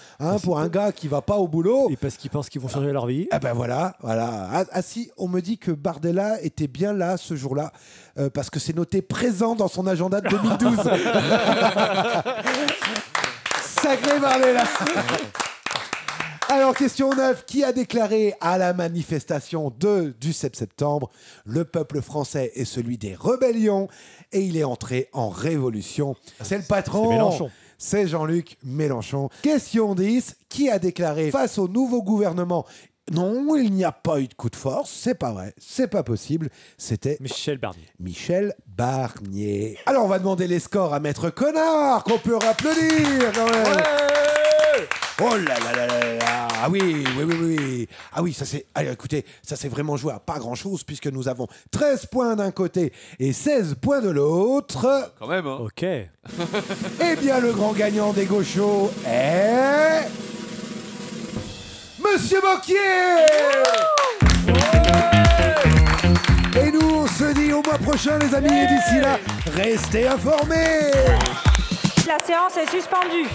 pour un gars qui va pas au boulot. Et parce qu'ils pensent qu'ils vont changer leur vie. Ah ben voilà. Ah si, on me dit que Bardella était bien là ce jour-là, parce que c'est noté présent dans son agenda de 2012. Sacré Bardella. Alors, question 9. Qui a déclaré à la manifestation du 7 septembre « Le peuple français est celui des rébellions et il est entré en révolution ». C'est le patron. C'est Mélenchon. C'est Jean-Luc Mélenchon. Question 10. Qui a déclaré face au nouveau gouvernement « Non, il n'y a pas eu de coup de force, c'est pas vrai, c'est pas possible ». C'était Michel Barnier. Michel Barnier. Alors, on va demander les scores à Maître Connard, qu'on peut applaudir quand même. Oh là là là là là. Ah oui. Ah oui, ça c'est... Allez, écoutez, ça c'est vraiment joué à pas grand-chose puisque nous avons 13 points d'un côté et 16 points de l'autre. Quand même, hein. Ok. Eh bien, le grand gagnant des gauchos est... Monsieur Bocquier. Et nous, on se dit au mois prochain, les amis, et d'ici là, restez informés. La séance est suspendue.